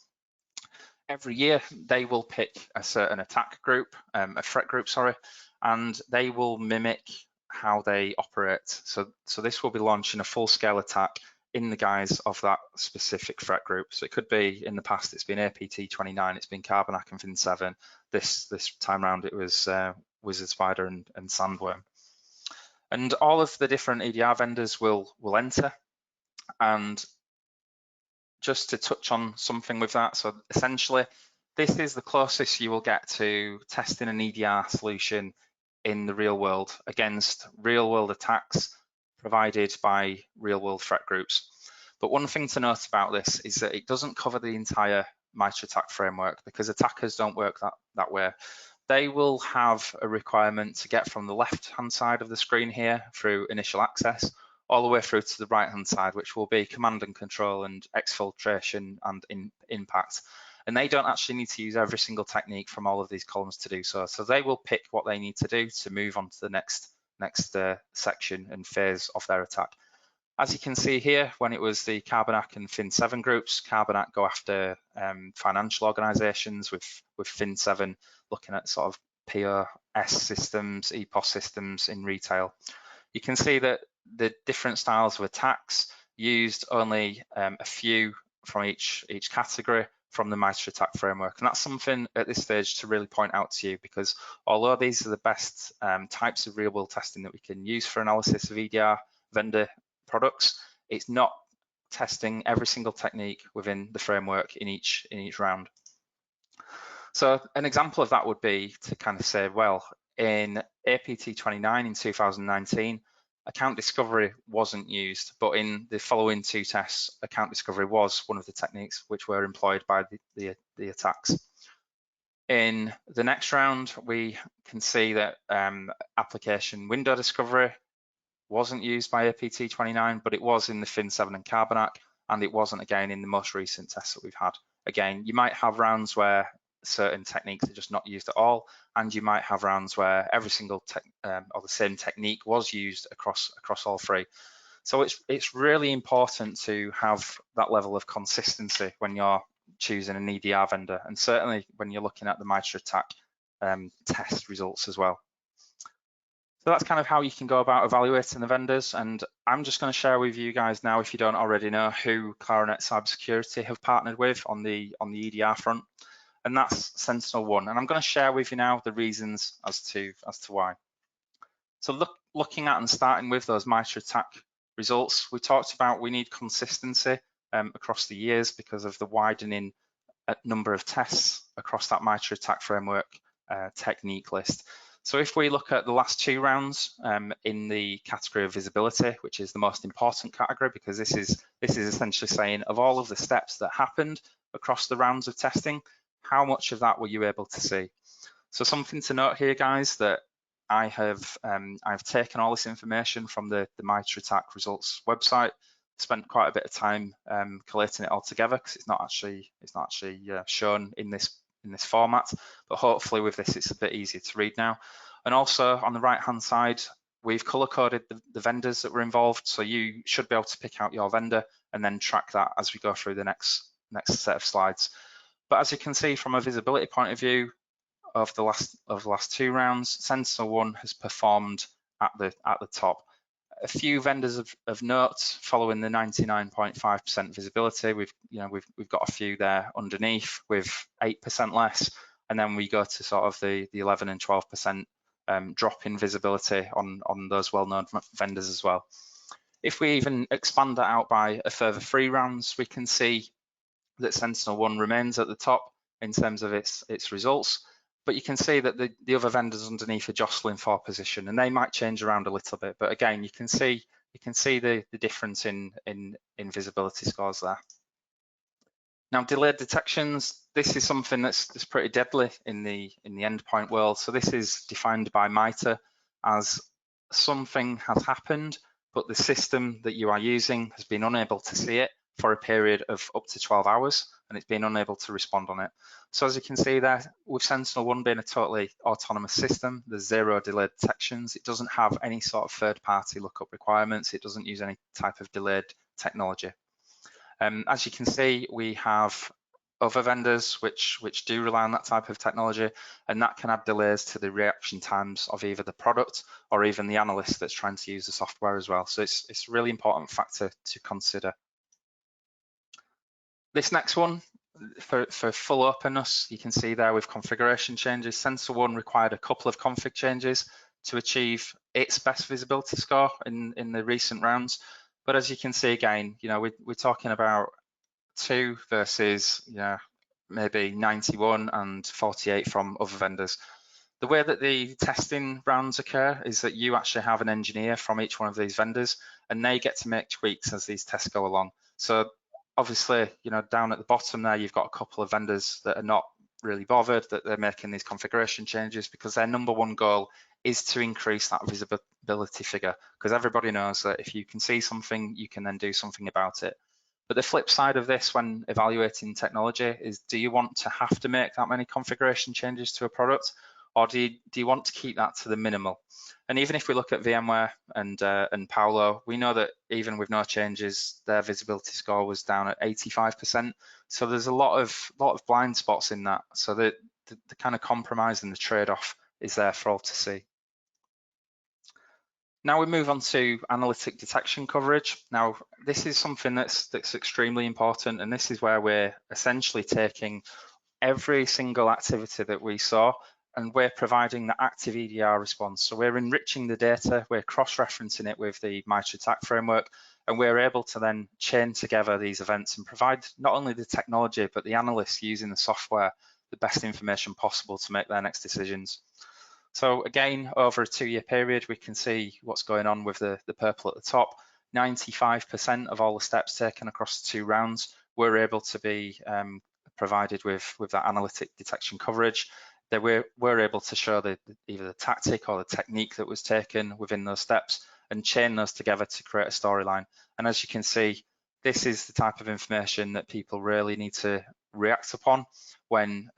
Every year, they will pick a certain attack group, a threat group, sorry, and they will mimic how they operate. So this will be launching a full-scale attack in the guise of that specific threat group. So it could be, in the past, it's been APT29, it's been Carbonac and Fin7. This time around, it was Wizard Spider and Sandworm. And all of the different EDR vendors will enter. And just to touch on something with that, so essentially, this is the closest you will get to testing an EDR solution in the real world against real world attacks provided by real world threat groups. But one thing to note about this is that it doesn't cover the entire Mitre attack framework, because attackers don't work that way. They will have a requirement to get from the left-hand side of the screen here through initial access all the way through to the right-hand side, which will be command and control and exfiltration and impact. And they don't actually need to use every single technique from all of these columns to do so. So they will pick what they need to do to move on to the next section and phase of their attack. As you can see here, when it was the Carbonac and Fin7 groups, Carbonac go after financial organizations, with Fin7 looking at sort of POS systems, EPOS systems in retail. You can see that the different styles of attacks used only a few from each category from the Mitre attack framework. And that's something at this stage to really point out to you, because although these are the best types of real world testing that we can use for analysis of EDR vendor products, it's not testing every single technique within the framework in each round. So an example of that would be to kind of say, well, in APT29 in 2019, account discovery wasn't used, but in the following two tests, account discovery was one of the techniques which were employed by the attacks. In the next round, we can see that application window discovery wasn't used by APT29, but it was in the Fin7 and Carbonac, and it wasn't again in the most recent tests that we've had. Again, you might have rounds where certain techniques are just not used at all, and you might have rounds where every single or the same technique was used across all three. So it's really important to have that level of consistency when you're choosing an EDR vendor, and certainly when you're looking at the Mitre attack test results as well. So that's kind of how you can go about evaluating the vendors, and I'm just going to share with you guys now, if you don't already know, who Claranet Cybersecurity have partnered with on the EDR front, and that's Sentinel One. And I'm going to share with you now the reasons as to why. So looking at and starting with those Mitre attack results, we talked about we need consistency across the years because of the widening number of tests across that Mitre attack framework technique list. So if we look at the last two rounds in the category of visibility, which is the most important category, because this is essentially saying of all of the steps that happened across the rounds of testing, how much of that were you able to see? So something to note here, guys, that I've taken all this information from the Mitre attack results website, spent quite a bit of time collating it all together, because it's not actually shown in this format, but hopefully with this it's a bit easier to read now. And also on the right hand side, we've color coded the vendors that were involved, so you should be able to pick out your vendor and then track that as we go through the next set of slides. But as you can see from a visibility point of view, of the last 2 rounds, Sentinel 1 has performed at the top. A few vendors of note following the 99.5% visibility. We've got a few there underneath with 8% less, and then we go to sort of the 11 and 12% drop in visibility on those well-known vendors as well. If we even expand that out by a further 3 rounds, we can see that Sentinel 1 remains at the top in terms of its results, but you can see that the other vendors underneath are jostling for position, and they might change around a little bit. But again, you can see the difference in visibility scores there. Now, delayed detections. This is something that's pretty deadly in the endpoint world. So this is defined by Mitre as something has happened, but the system that you are using has been unable to see it for a period of up to 12 hours, and it's been unable to respond on it. So as you can see there, with Sentinel 1 being a totally autonomous system, there's 0 delayed detections. It doesn't have any sort of third-party lookup requirements. It doesn't use any type of delayed technology. As you can see, we have other vendors which do rely on that type of technology, and that can add delays to the reaction times of either the product or even the analyst that's trying to use the software as well. So it's a really important factor to consider. This next one, for full openness, you can see there with configuration changes, Sentinel 1 required a couple of config changes to achieve its best visibility score in the recent rounds. But as you can see again, we're talking about 2 versus maybe 91 and 48 from other vendors. The way that the testing rounds occur is that you actually have an engineer from each one of these vendors, and they get to make tweaks as these tests go along. So obviously, down at the bottom there, you've got a couple of vendors that are not really bothered that they're making these configuration changes, because their number one goal is to increase that visibility figure, because everybody knows that if you can see something, you can then do something about it. But the flip side of this when evaluating technology is, do you want to have to make that many configuration changes to a product, or do you want to keep that to the minimal? And even if we look at VMware and Paolo, we know that even with no changes, their visibility score was down at 85%. So there's a lot of blind spots in that. So the kind of compromise and the trade-off is there for all to see. Now we move on to analytic detection coverage. Now this is something that's extremely important, and this is where we're essentially taking every single activity that we saw, and we're providing the active EDR response. So we're enriching the data, we're cross-referencing it with the Mitre attack framework, and we're able to then chain together these events and provide not only the technology, but the analysts using the software the best information possible to make their next decisions. So again, over a 2-year period, we can see what's going on with the purple at the top. 95% of all the steps taken across the 2 rounds were able to be provided with that analytic detection coverage. They were able to show either the tactic or the technique that was taken within those steps and chain those together to create a storyline. And as you can see, this is the type of information that people really need to react upon when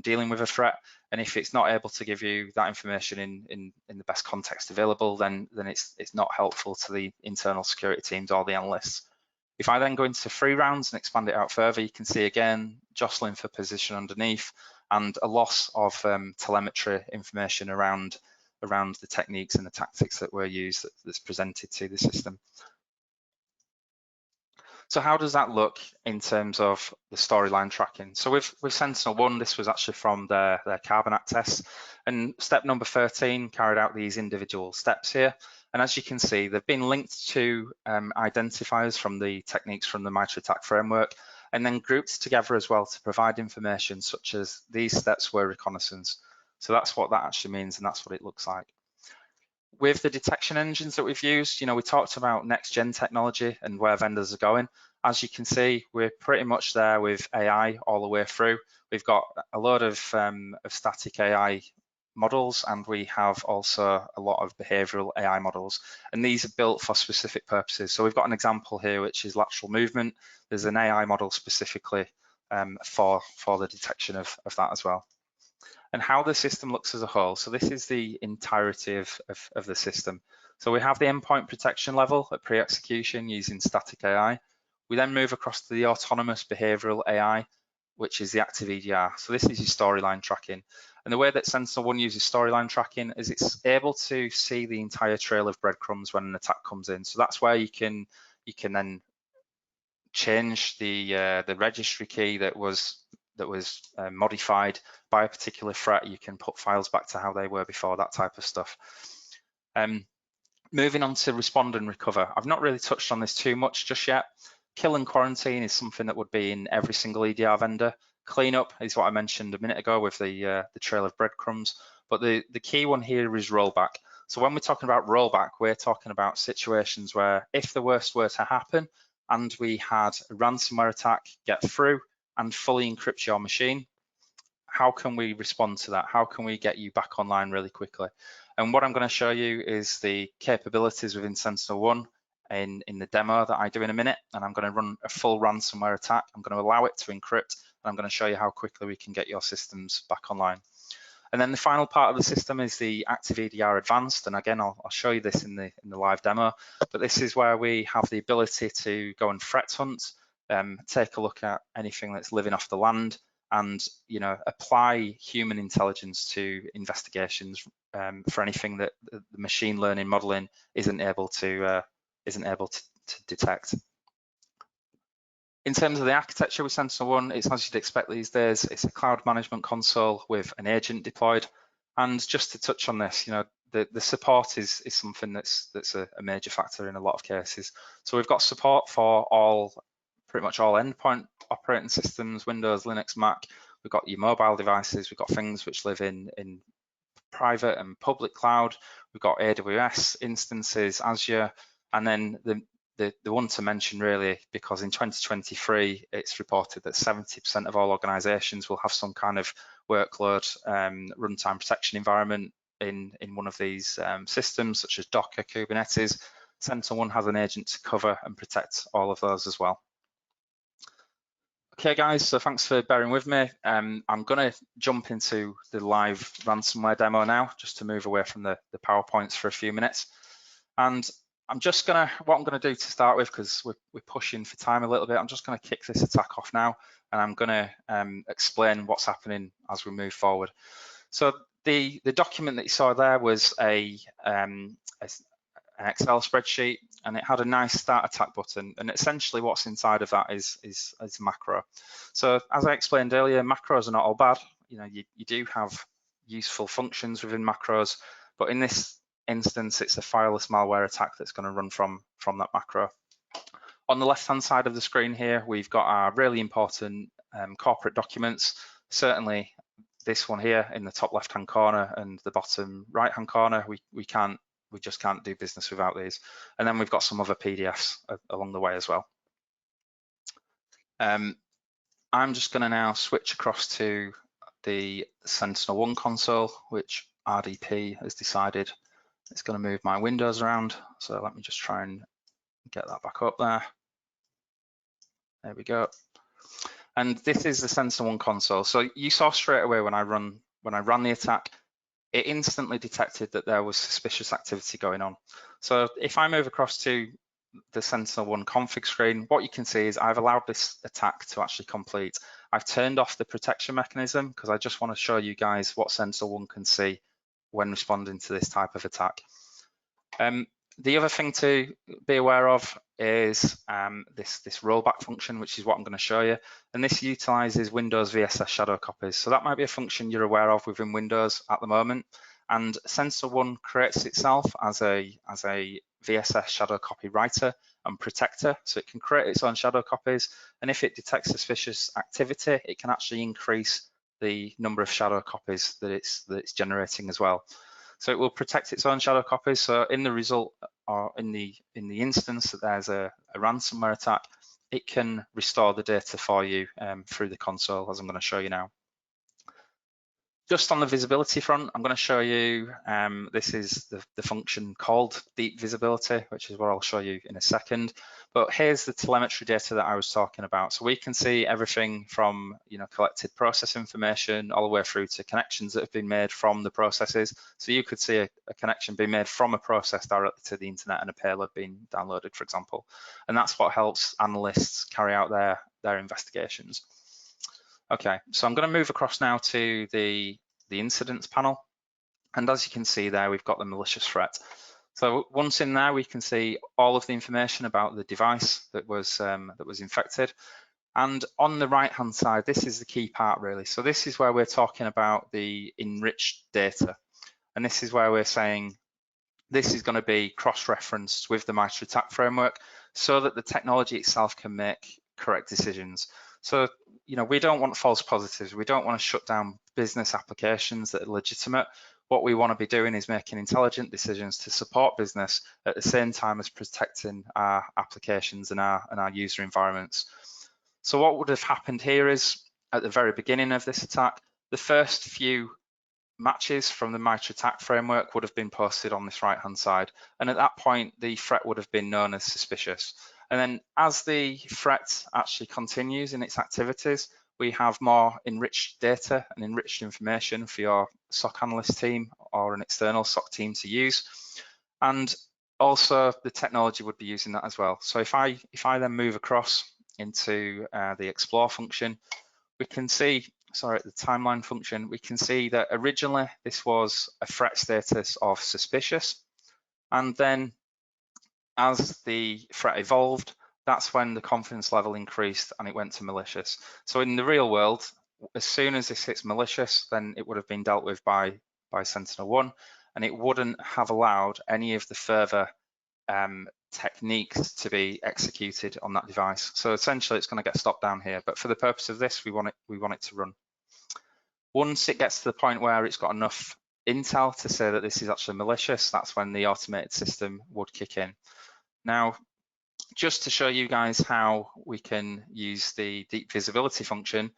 dealing with a threat. And if it's not able to give you that information in the best context available, then it's not helpful to the internal security teams or the analysts. If I then go into 3 rounds and expand it out further, you can see again jostling for position underneath and a loss of telemetry information around the techniques and the tactics that were used that's presented to the system. So how does that look in terms of the storyline tracking? So with Sentinel 1, this was actually from their Carbonate tests, and step number 13 carried out these individual steps here. And as you can see, they've been linked to identifiers from the techniques from the Mitre attack framework, and then grouped together as well to provide information such as these steps were reconnaissance. So that's what that actually means, and that's what it looks like. With the detection engines that we've used, we talked about next gen technology and where vendors are going. As you can see, we're pretty much there with AI all the way through. We've got a lot of static AI models, and we have also a lot of behavioral AI models, and these are built for specific purposes. So we've got an example here, which is lateral movement. There's an AI model specifically for the detection of that as well. and how the system looks as a whole. So this is the entirety of the system. So we have the endpoint protection level at pre-execution using static AI. We then move across to the autonomous behavioral AI, which is the active EDR. So this is your storyline tracking. And the way that Sentinel-1 uses storyline tracking is it's able to see the entire trail of breadcrumbs when an attack comes in. So that's where you can then change the registry key that was modified by a particular threat. You can put files back to how they were before, that type of stuff. Moving on to respond and recover. I've not really touched on this too much just yet. Kill and quarantine is something that would be in every single EDR vendor. Cleanup is what I mentioned a minute ago with the trail of breadcrumbs. But the key one here is rollback. So when we're talking about rollback, we're talking about situations where if the worst were to happen and we had a ransomware attack get through and fully encrypt your machine, how can we respond to that? How can we get you back online really quickly? And what I'm going to show you is the capabilities within Sentinel-1 in the demo that I do in a minute, and I'm going to run a full ransomware attack. I'm going to allow it to encrypt, and I'm going to show you how quickly we can get your systems back online. And then the final part of the system is the active EDR advanced, and again, I'll show you this in the live demo, but this is where we have the ability to go and threat hunt, take a look at anything that's living off the land, and apply human intelligence to investigations for anything that the machine learning modeling isn't able to detect. In terms of the architecture with Sentinel-1, it's as you'd expect these days. It's a cloud management console with an agent deployed. And just to touch on this, the support is something that's a major factor in a lot of cases. So we've got support for pretty much all endpoint operating systems, Windows, Linux, Mac. We've got your mobile devices. We've got things which live in private and public cloud. We've got AWS instances, Azure, and then the one to mention really, because in 2023 it's reported that 70% of all organizations will have some kind of workload runtime protection environment in one of these systems, such as Docker, Kubernetes. Sentinel-1 has an agent to cover and protect all of those as well. Okay guys, so thanks for bearing with me. I'm going to jump into the live ransomware demo now, just to move away from the PowerPoints for a few minutes. And what I'm going to do to start with, because we're pushing for time a little bit, I'm just going to kick this attack off now, and I'm going to explain what's happening as we move forward. So the document that you saw there was an Excel spreadsheet, and it had a nice start attack button, and essentially what's inside of that is macro. So as I explained earlier, macros are not all bad. You do have useful functions within macros, but in this instance, it's a Fireless malware attack that's going to run from that macro. On the left-hand side of the screen here, we've got our really important corporate documents. Certainly this one here in the top left-hand corner and the bottom right-hand corner, we just can't do business without these. And then we've got some other PDFs along the way as well. I'm just going to now switch across to the Sentinel-1 console, which RDP has decided it's going to move my windows around. So let me just try and get that back up there. There we go. And this is the Sentinel-1 console. So you saw straight away when I ran the attack, it instantly detected that there was suspicious activity going on. So if I move across to the Sentinel-1 config screen, what you can see is I've allowed this attack to actually complete. I've turned off the protection mechanism because I just want to show you guys what Sentinel-1 can see when responding to this type of attack. The other thing to be aware of is this rollback function, which is what I'm going to show you. And this utilizes Windows VSS shadow copies. So that might be a function you're aware of within Windows at the moment. And Sentinel-1 creates itself as a VSS shadow copy writer and protector. So it can create its own shadow copies. And if it detects suspicious activity, it can actually increase the number of shadow copies that it's generating as well. So it will protect its own shadow copies. So in the result, or in the instance that there's a ransomware attack, it can restore the data for you through the console, as I'm going to show you now. Just on the visibility front, I'm going to show you, this is the function called deep visibility, which is what I'll show you in a second. But here's the telemetry data that I was talking about. So we can see everything from, collected process information all the way through to connections that have been made from the processes. So you could see a connection being made from a process directly to the internet and a payload being downloaded, for example. And that's what helps analysts carry out their investigations. Okay, so I'm going to move across now to the incidents panel. And as you can see there, we've got the malicious threat. So once in there, we can see all of the information about the device that was infected. And on the right-hand side, this is the key part really. So this is where we're talking about the enriched data. And this is where we're saying this is going to be cross-referenced with the Mitre attack framework so that the technology itself can make correct decisions. So, we don't want false positives. We don't want to shut down business applications that are legitimate. What we want to be doing is making intelligent decisions to support business at the same time as protecting our applications and our user environments. So what would have happened here is at the very beginning of this attack, the first few matches from the Mitre attack framework would have been posted on this right-hand side. And at that point, the threat would have been known as suspicious. And then as the threat actually continues in its activities, we have more enriched data and enriched information for your SOC analyst team or an external SOC team to use. And also the technology would be using that as well. So if I then move across into the explore function, we can see, the timeline function, we can see that originally this was a threat status of suspicious. And then as the threat evolved, that's when the confidence level increased and it went to malicious. So in the real world, as soon as this hits malicious, then it would have been dealt with by Sentinel-1, and it wouldn't have allowed any of the further techniques to be executed on that device. So essentially it's going to get stopped down here, but for the purpose of this, we want it to run. Once it gets to the point where it's got enough intel to say that this is actually malicious, that's when the automated system would kick in. Now, just to show you guys how we can use the deep visibility function,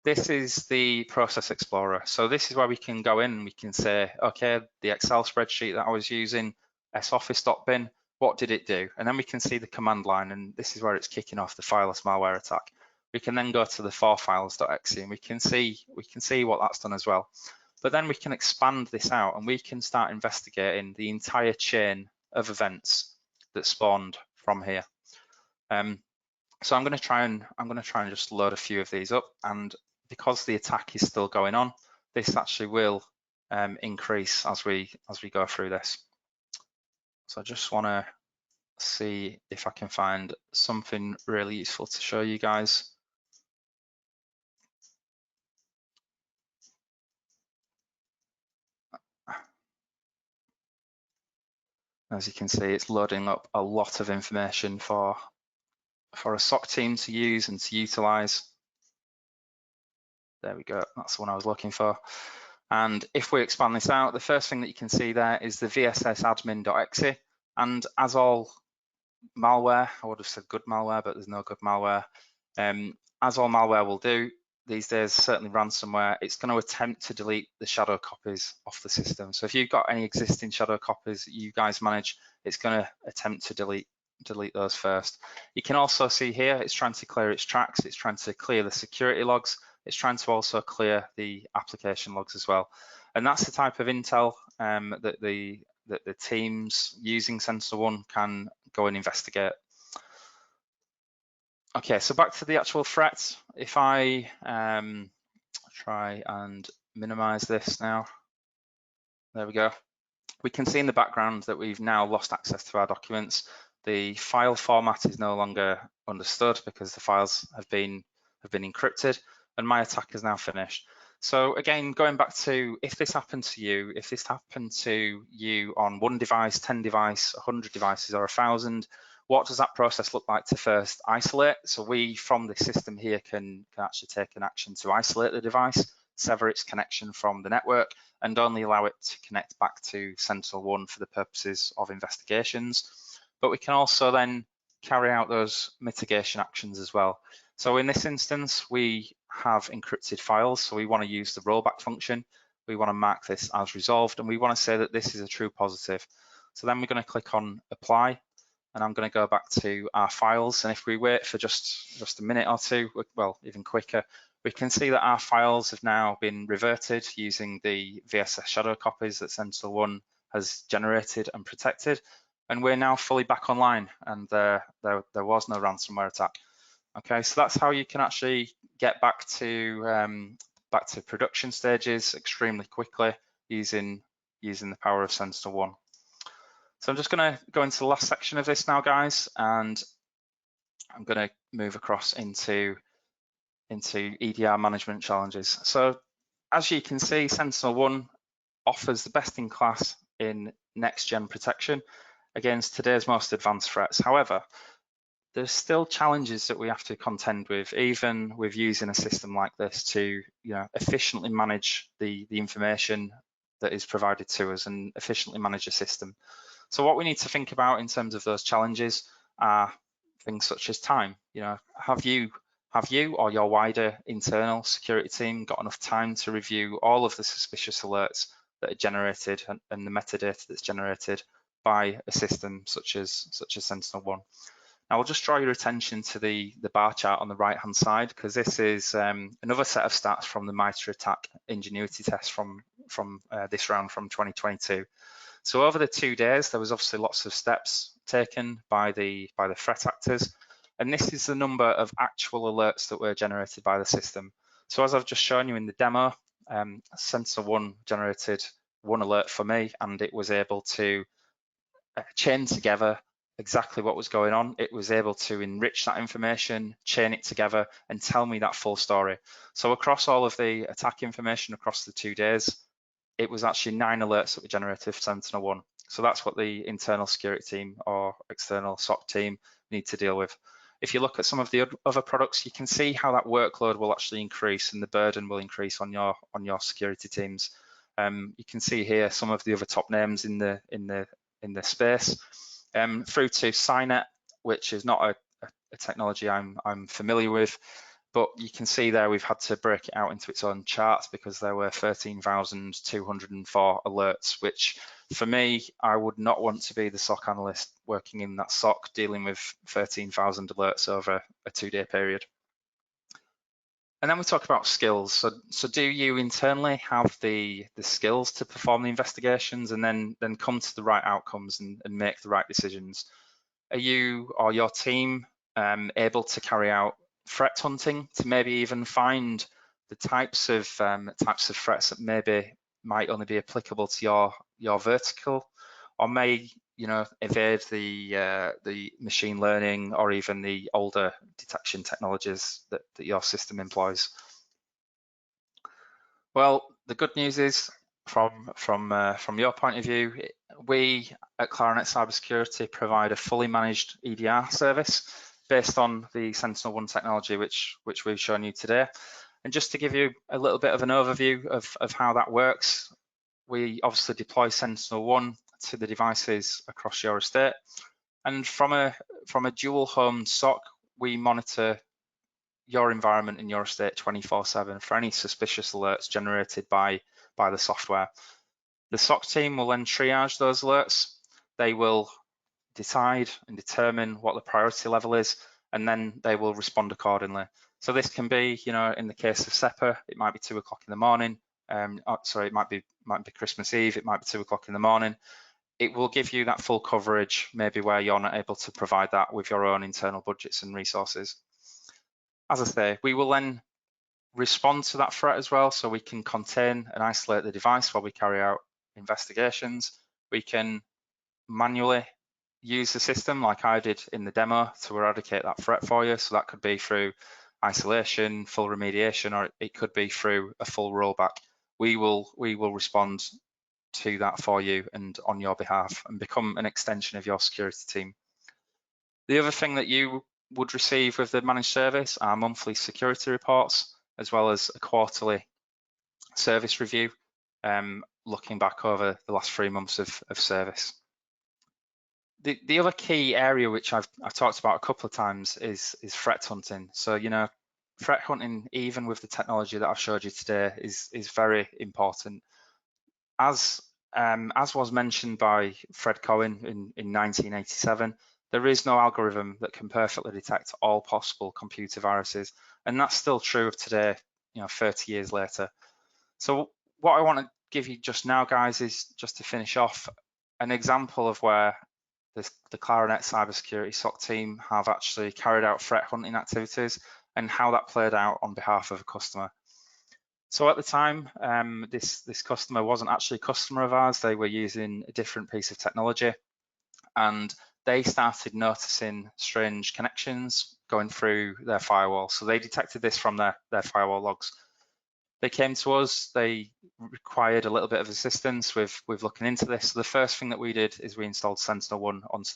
this is the process explorer. So this is where we can go in and we can say, okay, the Excel spreadsheet that I was using, soffice.bin, what did it do? And then we can see the command line, and this is where it's kicking off the Fireless malware attack. We can then go to the forfiles.exe and we can see what that's done as well. But then we can expand this out and we can start investigating the entire chain of events that spawned from here. So I'm going to try and just load a few of these up, and because the attack is still going on, this actually will increase as we go through this. So I just want to see if I can find something really useful to show you guys. As you can see, it's loading up a lot of information for a SOC team to use and to utilize. There we go, that's the one I was looking for. And if we expand this out, the first thing that you can see there is the vssadmin.exe. And as all malware, I would have said good malware, but there's no good malware. As all malware will do these days, certainly ransomware, it's going to attempt to delete the shadow copies off the system. So if you've got any existing shadow copies that you guys manage, it's going to attempt to delete those first. You can also see here, it's trying to clear its tracks, it's trying to clear the security logs, it's trying to also clear the application logs as well. And that's the type of intel that the teams using Sentinel-1 can go and investigate. Okay, so back to the actual threat. If I try and minimize this now, there we go. We can see in the background that we've now lost access to our documents. The file format is no longer understood because the files have been encrypted, and my attack is now finished. So again, going back to if this happened to you on 1 device, 10 devices, 100 devices, or 1,000, what does that process look like to first isolate? So we from the system here can actually take an action to isolate the device, sever its connection from the network, and only allow it to connect back to Sentinel-1 for the purposes of investigations. But we can also then carry out those mitigation actions as well. So in this instance, we have encrypted files, so we want to use the rollback function. we want to mark this as resolved, and we want to say that this is a true positive. So then we're going to click on apply, and I'm going to go back to our files. And if we wait for just a minute or two, well, even quicker, we can see that our files have now been reverted using the VSS shadow copies that Sentinel-1 has generated and protected. And we're now fully back online, and there was no ransomware attack. Okay, so that's how you can actually get back to production stages extremely quickly using the power of Sentinel-1. So I'm just going to go into the last section of this now, guys, and I'm going to move across into EDR management challenges. So as you can see, Sentinel-1 offers the best in class in next-gen protection against today's most advanced threats. However, there's still challenges that we have to contend with, even with using a system like this to efficiently manage the information that is provided to us and efficiently manage a system. So what we need to think about in terms of those challenges are things such as time. Have you or your wider internal security team got enough time to review all of the suspicious alerts that are generated and the metadata that's generated by a system such as Sentinel-1? Now I'll just draw your attention to the bar chart on the right hand side, because this is another set of stats from the Mitre Ingenuity test from this round from 2022. So over the 2 days, there was obviously lots of steps taken by the threat actors, and this is the number of actual alerts that were generated by the system. So as I've just shown you in the demo, Sentinel-1 generated one alert for me, and it was able to chain together exactly what was going on. It was able to enrich that information, chain it together, and tell me that full story. So across all of the attack information across the 2 days, it was actually 9 alerts that were generated for Sentinel-1. So that's what the internal security team or external SOC team need to deal with. If you look at some of the other products, you can see how that workload will actually increase and the burden will increase on your security teams. You can see here some of the other top names in the space, through to Cynet, which is not a technology I'm familiar with. But you can see there we've had to break it out into its own charts because there were 13,204 alerts, which for me, I would not want to be the SOC analyst working in that SOC dealing with 13,000 alerts over a 2-day period. And then we talk about skills. So do you internally have the skills to perform the investigations and then come to the right outcomes and make the right decisions? Are you or your team able to carry out threat hunting to maybe even find the types of threats that maybe might only be applicable to your vertical, or may evade the machine learning or even the older detection technologies that your system employs? Well, the good news is from your point of view, we at Claranet Cybersecurity provide a fully managed EDR service based on the Sentinel-1 technology, which we've shown you today. And just to give you a little bit of an overview of how that works, we obviously deploy Sentinel-1 to the devices across your estate. And from a dual home SOC, we monitor your environment in your estate 24/7 for any suspicious alerts generated by the software. The SOC team will then triage those alerts. They will decide and determine what the priority level is, and then they will respond accordingly. So this can be, in the case of SEPA, it might be 2 o'clock in the morning. It might be Christmas Eve, it might be 2 o'clock in the morning. It will give you that full coverage, maybe where you're not able to provide that with your own internal budgets and resources. As I say, we will then respond to that threat as well, so we can contain and isolate the device while we carry out investigations. We can manually use the system like I did in the demo to eradicate that threat for you. So that could be through isolation, full remediation, or it could be through a full rollback. We will respond to that for you and on your behalf and become an extension of your security team. The other thing that you would receive with the managed service are monthly security reports, as well as a quarterly service review, looking back over the last 3 months of service. The other key area which I've talked about a couple of times is threat hunting. So threat hunting, even with the technology that I've showed you today, is very important. as was mentioned by Fred Cohen in 1987, there is no algorithm that can perfectly detect all possible computer viruses, and that's still true of today, 30 years later. So what I want to give you just now, guys, is just to finish off an example of where the Claranet cybersecurity SOC team have actually carried out threat hunting activities and how that played out on behalf of a customer. So at the time, this customer wasn't actually a customer of ours. They were using a different piece of technology, and they started noticing strange connections going through their firewall. So they detected this from their firewall logs. They came to us, they required a little bit of assistance with looking into this. So the first thing that we did is we installed Sentinel onto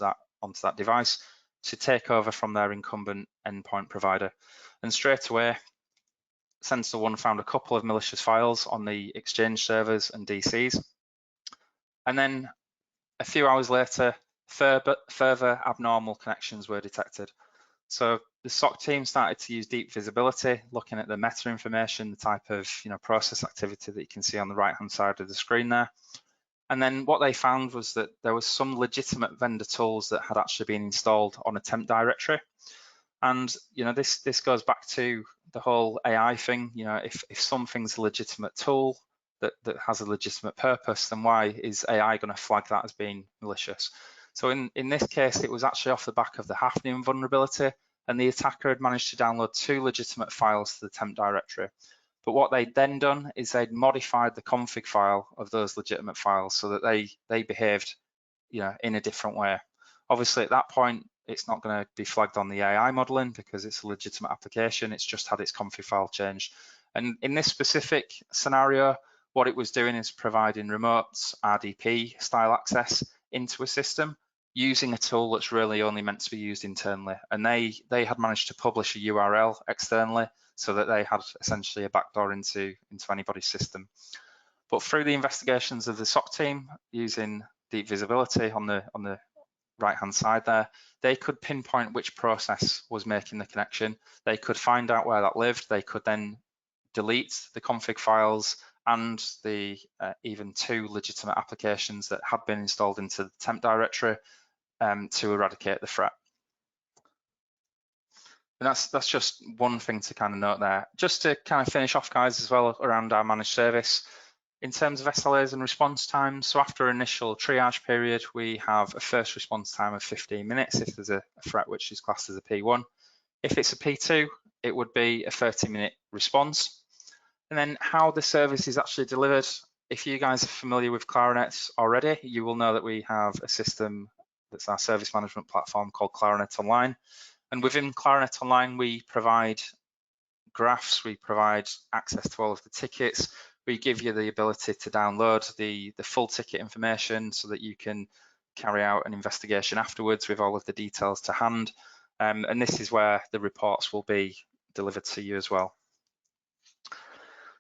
that device to take over from their incumbent endpoint provider. And straight away, Sentinel found a couple of malicious files on the Exchange servers and DCs. And then a few hours later, further abnormal connections were detected. So the SOC team started to use deep visibility, looking at the meta information, the type of process activity that you can see on the right-hand side of the screen there. And then what they found was that there was some legitimate vendor tools that had actually been installed on a temp directory. And this goes back to the whole AI thing. If something's a legitimate tool that has a legitimate purpose, then why is AI going to flag that as being malicious? So in this case, it was actually off the back of the Hafnium vulnerability, and the attacker had managed to download 2 legitimate files to the temp directory. But what they'd then done is they'd modified the config file of those legitimate files so that they behaved in a different way. Obviously, at that point, it's not going to be flagged on the AI modeling because it's a legitimate application. It's just had its config file changed. And in this specific scenario, what it was doing is providing remote RDP style access into a system using a tool that's really only meant to be used internally. And they had managed to publish a URL externally so that they had essentially a backdoor into anybody's system. But through the investigations of the SOC team using deep visibility on the right-hand side there, they could pinpoint which process was making the connection. They could find out where that lived. They could then delete the config files and the even 2 legitimate applications that had been installed into the temp directory to eradicate the threat. And that's just one thing to kind of note there. Just to kind of finish off, guys, as well around our managed service. In terms of SLAs and response times, so after initial triage period, we have a first response time of 15 minutes if there's a threat which is classed as a P1. If it's a P2, it would be a 30-minute response. And then how the service is actually delivered, if you guys are familiar with Claranet already, you will know that we have a system that's our service management platform called Claranet Online. And within Claranet Online, we provide graphs, we provide access to all of the tickets, we give you the ability to download the full ticket information so that you can carry out an investigation afterwards with all of the details to hand. And this is where the reports will be delivered to you as well.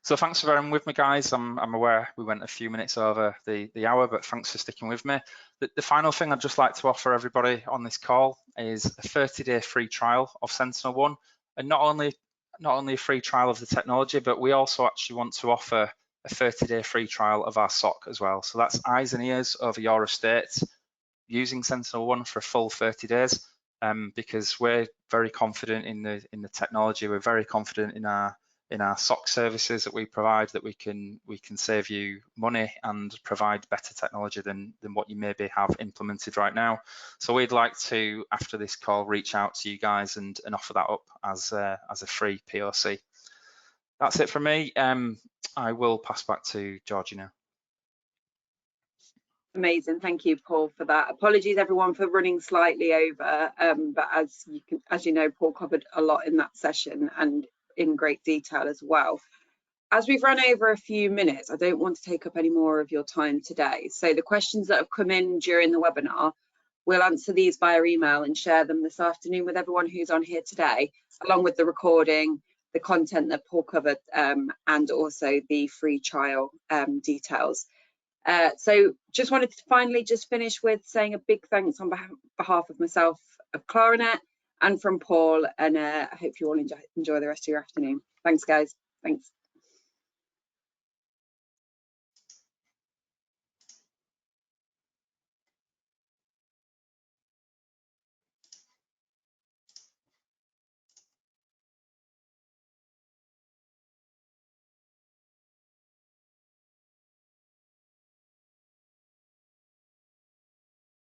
So thanks for bearing with me, guys. I'm aware we went a few minutes over the hour, but thanks for sticking with me. The final thing I'd just like to offer everybody on this call is a 30-day free trial of Sentinel, and not only a free trial of the technology, but we also actually want to offer a 30-day free trial of our SOC as well. So that's eyes and ears over your estate using Sentinel for a full 30 days, because we're very confident in the technology. We're very confident in our SOC services that we provide, that we can save you money and provide better technology than what you maybe have implemented right now. So we'd like to, after this call, reach out to you guys and offer that up as a free POC. That's it from me. I will pass back to Georgie now. Amazing, thank you, Paul, for that. Apologies everyone for running slightly over, but as you know, Paul covered a lot in that session and in great detail as well. As we've run over a few minutes, I don't want to take up any more of your time today. So the questions that have come in during the webinar, we'll answer these via email and share them this afternoon with everyone who's on here today, along with the recording, the content that Paul covered, and also the free trial details. So just wanted to finally just finish with saying a big thanks on behalf of myself, of Claranet, and from Paul, and I hope you all enjoy the rest of your afternoon. Thanks, guys. Thanks.